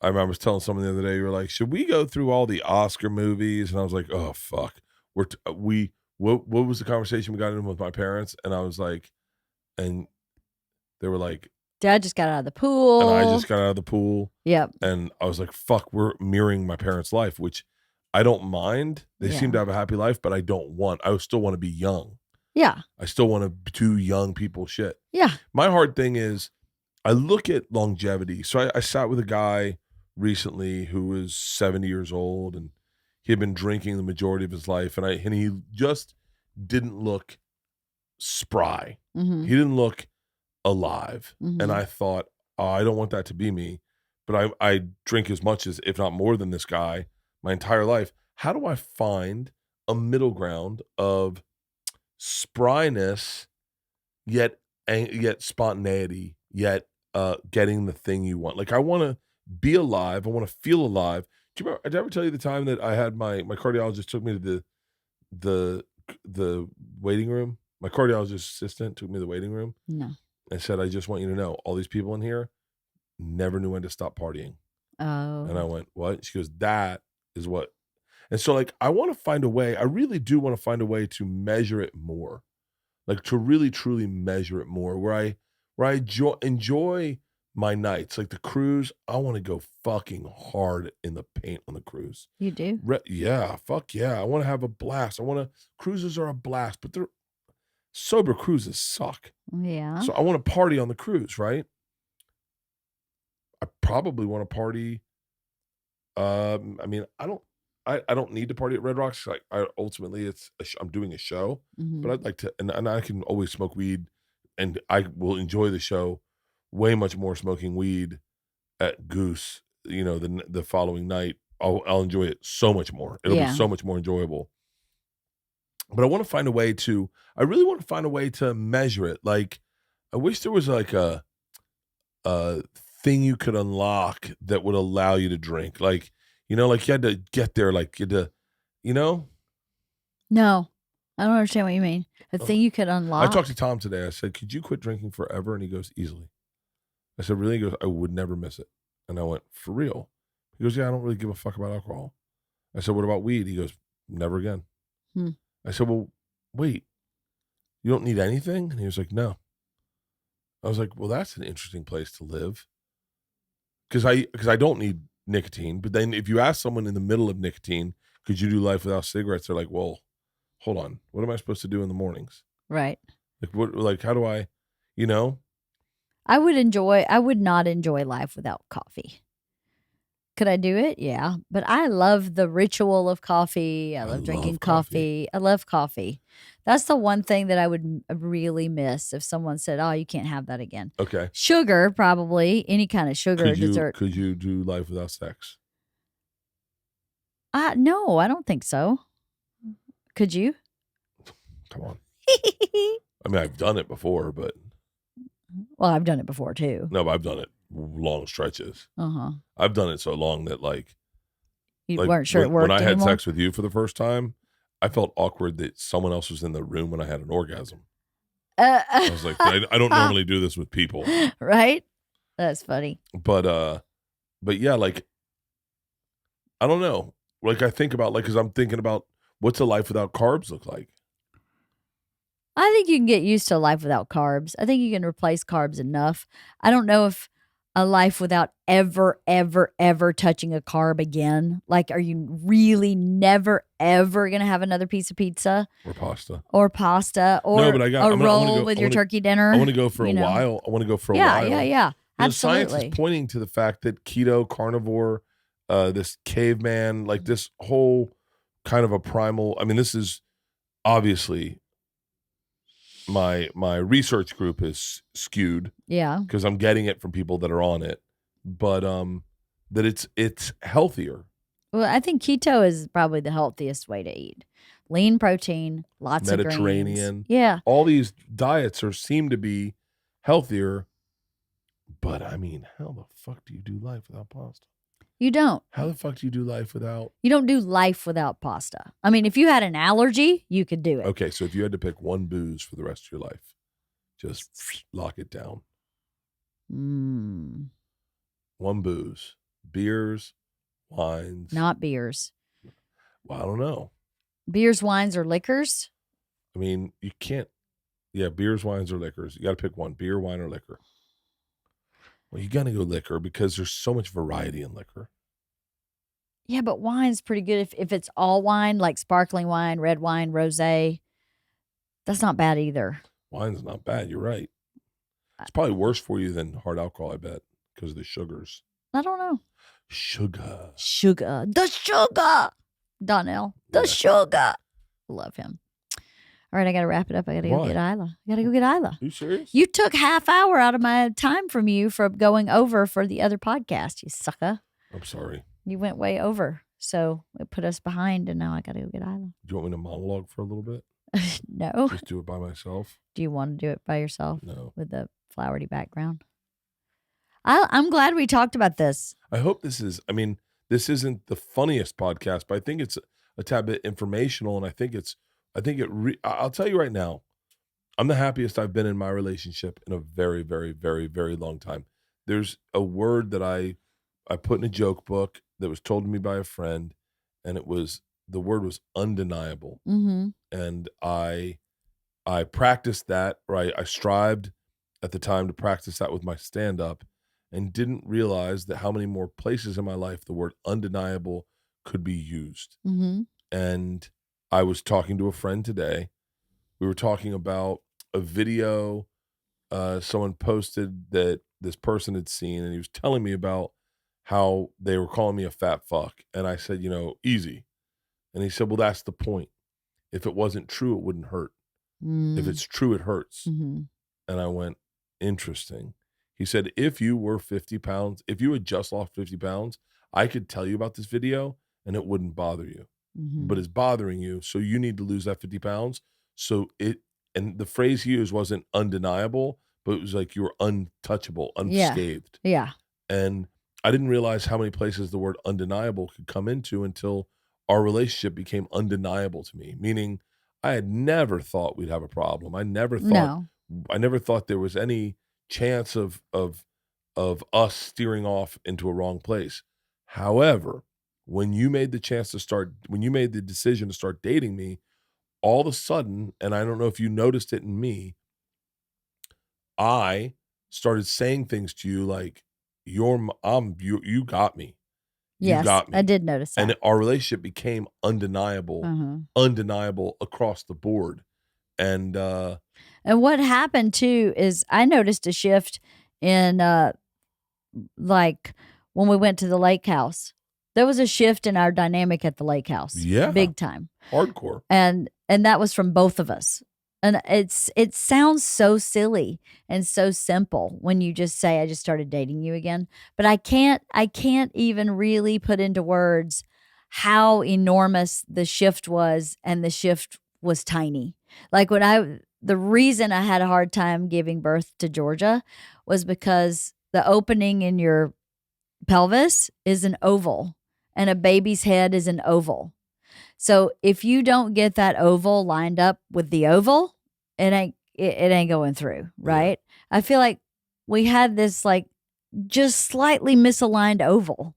B: I remember telling someone the other day, you were like, should we go through all the Oscar movies? And I was like, oh, fuck. What was the conversation we got in with my parents? And I was like, and they were like,
A: Dad just got out of the pool.
B: And I just got out of the pool.
A: Yep.
B: And I was like, fuck, we're mirroring my parents' life, which I don't mind. They seem to have a happy life, but I still want to be young.
A: Yeah.
B: I still want to do young people shit.
A: Yeah.
B: My hard thing is I look at longevity. So I sat with a guy recently who was 70 years old, and he had been drinking the majority of his life. And he just didn't look spry.
A: Mm-hmm.
B: He didn't look alive.
A: Mm-hmm.
B: And I thought, oh, I don't want that to be me, but I drink as much as, if not more than this guy my entire life. How do I find a middle ground of spryness, yet spontaneity, yet getting the thing you want? Like I want to be alive. I want to feel alive. Do you remember, did I ever tell you the time that I had my cardiologist took me to the waiting room? My cardiologist assistant took me to the waiting room.
A: No.
B: And said, I just want you to know, all these people in here never knew when to stop partying.
A: Oh.
B: And I went, what? She goes, that is what. And so like, I want to find a way, I really do want to find a way to measure it more. Like to really, truly measure it more, where I enjoy my nights. Like the cruise, I want to go fucking hard in the paint on the cruise.
A: You do?
B: Yeah, fuck yeah. I want to have a blast. Cruises are a blast, but sober cruises suck.
A: Yeah.
B: So I want to party on the cruise, right? I probably want to party. I mean, I don't need to party at Red Rocks. Like ultimately I'm doing a show,
A: Mm-hmm.
B: but I'd like to, and I can always smoke weed, and I will enjoy the show way much more smoking weed at Goose, the following night. I'll enjoy it so much more. It'll be so much more enjoyable. But I want to find a way to, I really want to find a way to measure it. Like, I wish there was like a thing you could unlock that would allow you to drink. Like, like you had to get there, like you had to,
A: No, I don't understand what you mean. A thing you could unlock.
B: I talked to Tom today. I said, could you quit drinking forever? And he goes, easily. I said, really? He goes, I would never miss it. And I went, for real? He goes, yeah, I don't really give a fuck about alcohol. I said, what about weed? He goes, never again. I said, well, wait, you don't need anything? And he was like, no. I was like, well, that's an interesting place to live. Because I don't need nicotine. But then if you ask someone in the middle of nicotine, could you do life without cigarettes? They're like, well, hold on, what am I supposed to do in the mornings?
A: Right.
B: Like how do I, you know?
A: I would not enjoy life without coffee. Could I do it? Yeah. But I love the ritual of coffee. I love drinking coffee. I love coffee. That's the one thing that I would really miss if someone said, "Oh, you can't have that again."
B: Okay.
A: Sugar, probably. Any kind of sugar or dessert.
B: Could you do life without sex?
A: No, I don't think so. Could you?
B: Come on. I mean, I've done it before, but
A: Well, I've done it before too.
B: no, but I've done it long stretches.
A: Uh-huh.
B: I've done it so long that
A: You weren't sure it worked
B: when I had
A: anymore?
B: sex with you for the first time, I felt awkward that someone else was in the room when I had an orgasm. I was like, I don't normally do this with people.
A: Right? That's funny.
B: But yeah, like, I don't know. Like, I think about, like, because I'm thinking about what's a life without carbs look like?
A: I think you can get used to a life without carbs. I think you can replace carbs enough. I don't know if a life without ever, ever, ever touching a carb again. Like, are you really never, ever going to have another piece of pizza?
B: Or pasta.
A: Or pasta? Or
B: No, but
A: a roll with your turkey dinner?
B: I want to go for a while. I want to go for a while.
A: Yeah. Absolutely.
B: Science is pointing to the fact that keto, carnivore, this caveman, like this whole kind of a primal. I mean, this is obviously my research group is skewed.
A: Yeah.
B: Because I'm getting it from people that are on it, but that it's healthier.
A: Well, I think keto is probably the healthiest way to eat. Lean protein, lots of grains.
B: Mediterranean.
A: Yeah.
B: All these diets seem to be healthier. But I mean, how the fuck do you do life without pasta?
A: You don't.
B: How the fuck do you do life without?
A: You don't do life without pasta. I mean, if you had an allergy, you could do it.
B: Okay, so if you had to pick one booze for the rest of your life, just lock it down. One booze. Beers, wines.
A: Not beers.
B: Well, I don't know.
A: Beers, wines, or liquors?
B: I mean, you can't. Yeah, beers, wines, or liquors. You got to pick one: beer, wine, or liquor. Well, you got to go liquor because there's so much variety in liquor.
A: Yeah, but wine's pretty good if it's all wine, like sparkling wine, red wine, rosé. That's not bad either.
B: Wine's not bad. You're right. It's probably worse for you than hard alcohol, I bet, because of the sugars.
A: I don't know.
B: Sugar.
A: The sugar. Donnell. The sugar. Love him. All right, I got to wrap it up. I got to go get Isla.
B: Are you serious?
A: You took half hour out of my time from you for going over for the other podcast, you sucker.
B: I'm sorry.
A: You went way over. So it put us behind, and now I got to go get Isla.
B: Do you want me to monologue for a little bit?
A: No.
B: Just do it by myself?
A: Do you want to do it by yourself?
B: No.
A: With the flowery background? I'm glad we talked about this.
B: I hope this isn't the funniest podcast, but I think it's a tad bit informational, and I'll tell you right now, I'm the happiest I've been in my relationship in a very, very, very, very long time. There's a word that I put in a joke book that was told to me by a friend, and the word was undeniable.
A: Mm-hmm.
B: And I practiced that, or I strived at the time to practice that with my stand-up, and didn't realize that how many more places in my life the word undeniable could be used.
A: Mm-hmm.
B: And I was talking to a friend today. We were talking about a video someone posted that this person had seen, and he was telling me about how they were calling me a fat fuck. And I said, easy. And he said, well, that's the point. If it wasn't true, it wouldn't hurt. If it's true, it hurts.
A: Mm-hmm.
B: And I went, interesting. He said, if you were 50 pounds, if you had just lost 50 pounds, I could tell you about this video and it wouldn't bother you.
A: Mm-hmm.
B: But it's bothering you. So you need to lose that 50 pounds. And the phrase he used wasn't undeniable, but it was like you were untouchable, unscathed.
A: Yeah.
B: And I didn't realize how many places the word undeniable could come into until our relationship became undeniable to me, meaning I had never thought we'd have a problem. I never thought there was any chance of us steering off into a wrong place. However, when you made the decision to start dating me, all of a sudden, and I don't know if you noticed it in me, I started saying things to you like, you got me. You
A: Yes,
B: got me.
A: I did notice that.
B: And our relationship became undeniable across the board. And
A: what happened too is I noticed a shift in like when we went to the lake house. There was a shift in our dynamic at the lake house.
B: Yeah.
A: Big time.
B: hardcore.
A: And that was from both of us. And it sounds so silly and so simple when you just say I just started dating you again, but I can't even really put into words how enormous the shift was, and the shift was tiny. Like the reason I had a hard time giving birth to Georgia was because the opening in your pelvis is an oval and a baby's head is an oval. So if you don't get that oval lined up with the oval, it ain't going through, right? Yeah. I feel like we had this like just slightly misaligned oval,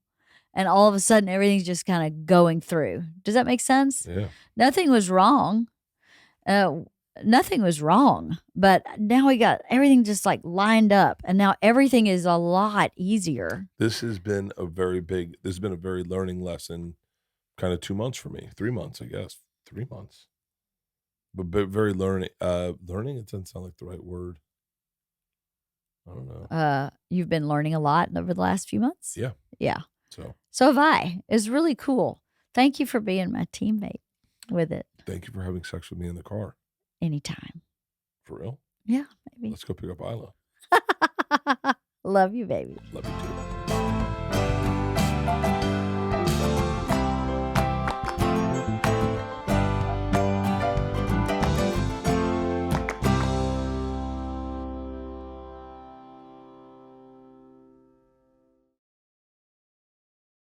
A: and all of a sudden everything's just kind of going through. Does that make sense?
B: Yeah.
A: Nothing was wrong. Nothing was wrong, but now we got everything just like lined up, and now everything is a lot easier.
B: This has been a very learning lesson, kind of 2 months for me, 3 months, I guess, 3 months, but very learning. Learning, it doesn't sound like the right word. I don't know.
A: You've been learning a lot over the last few months.
B: Yeah.
A: Yeah.
B: So
A: have I. It's really cool. Thank you for being my teammate with it.
B: Thank you for having sex with me in the car.
A: Anytime.
B: For real?
A: Yeah, maybe.
B: Let's go pick up Isla.
A: Love you, baby.
B: Love you too.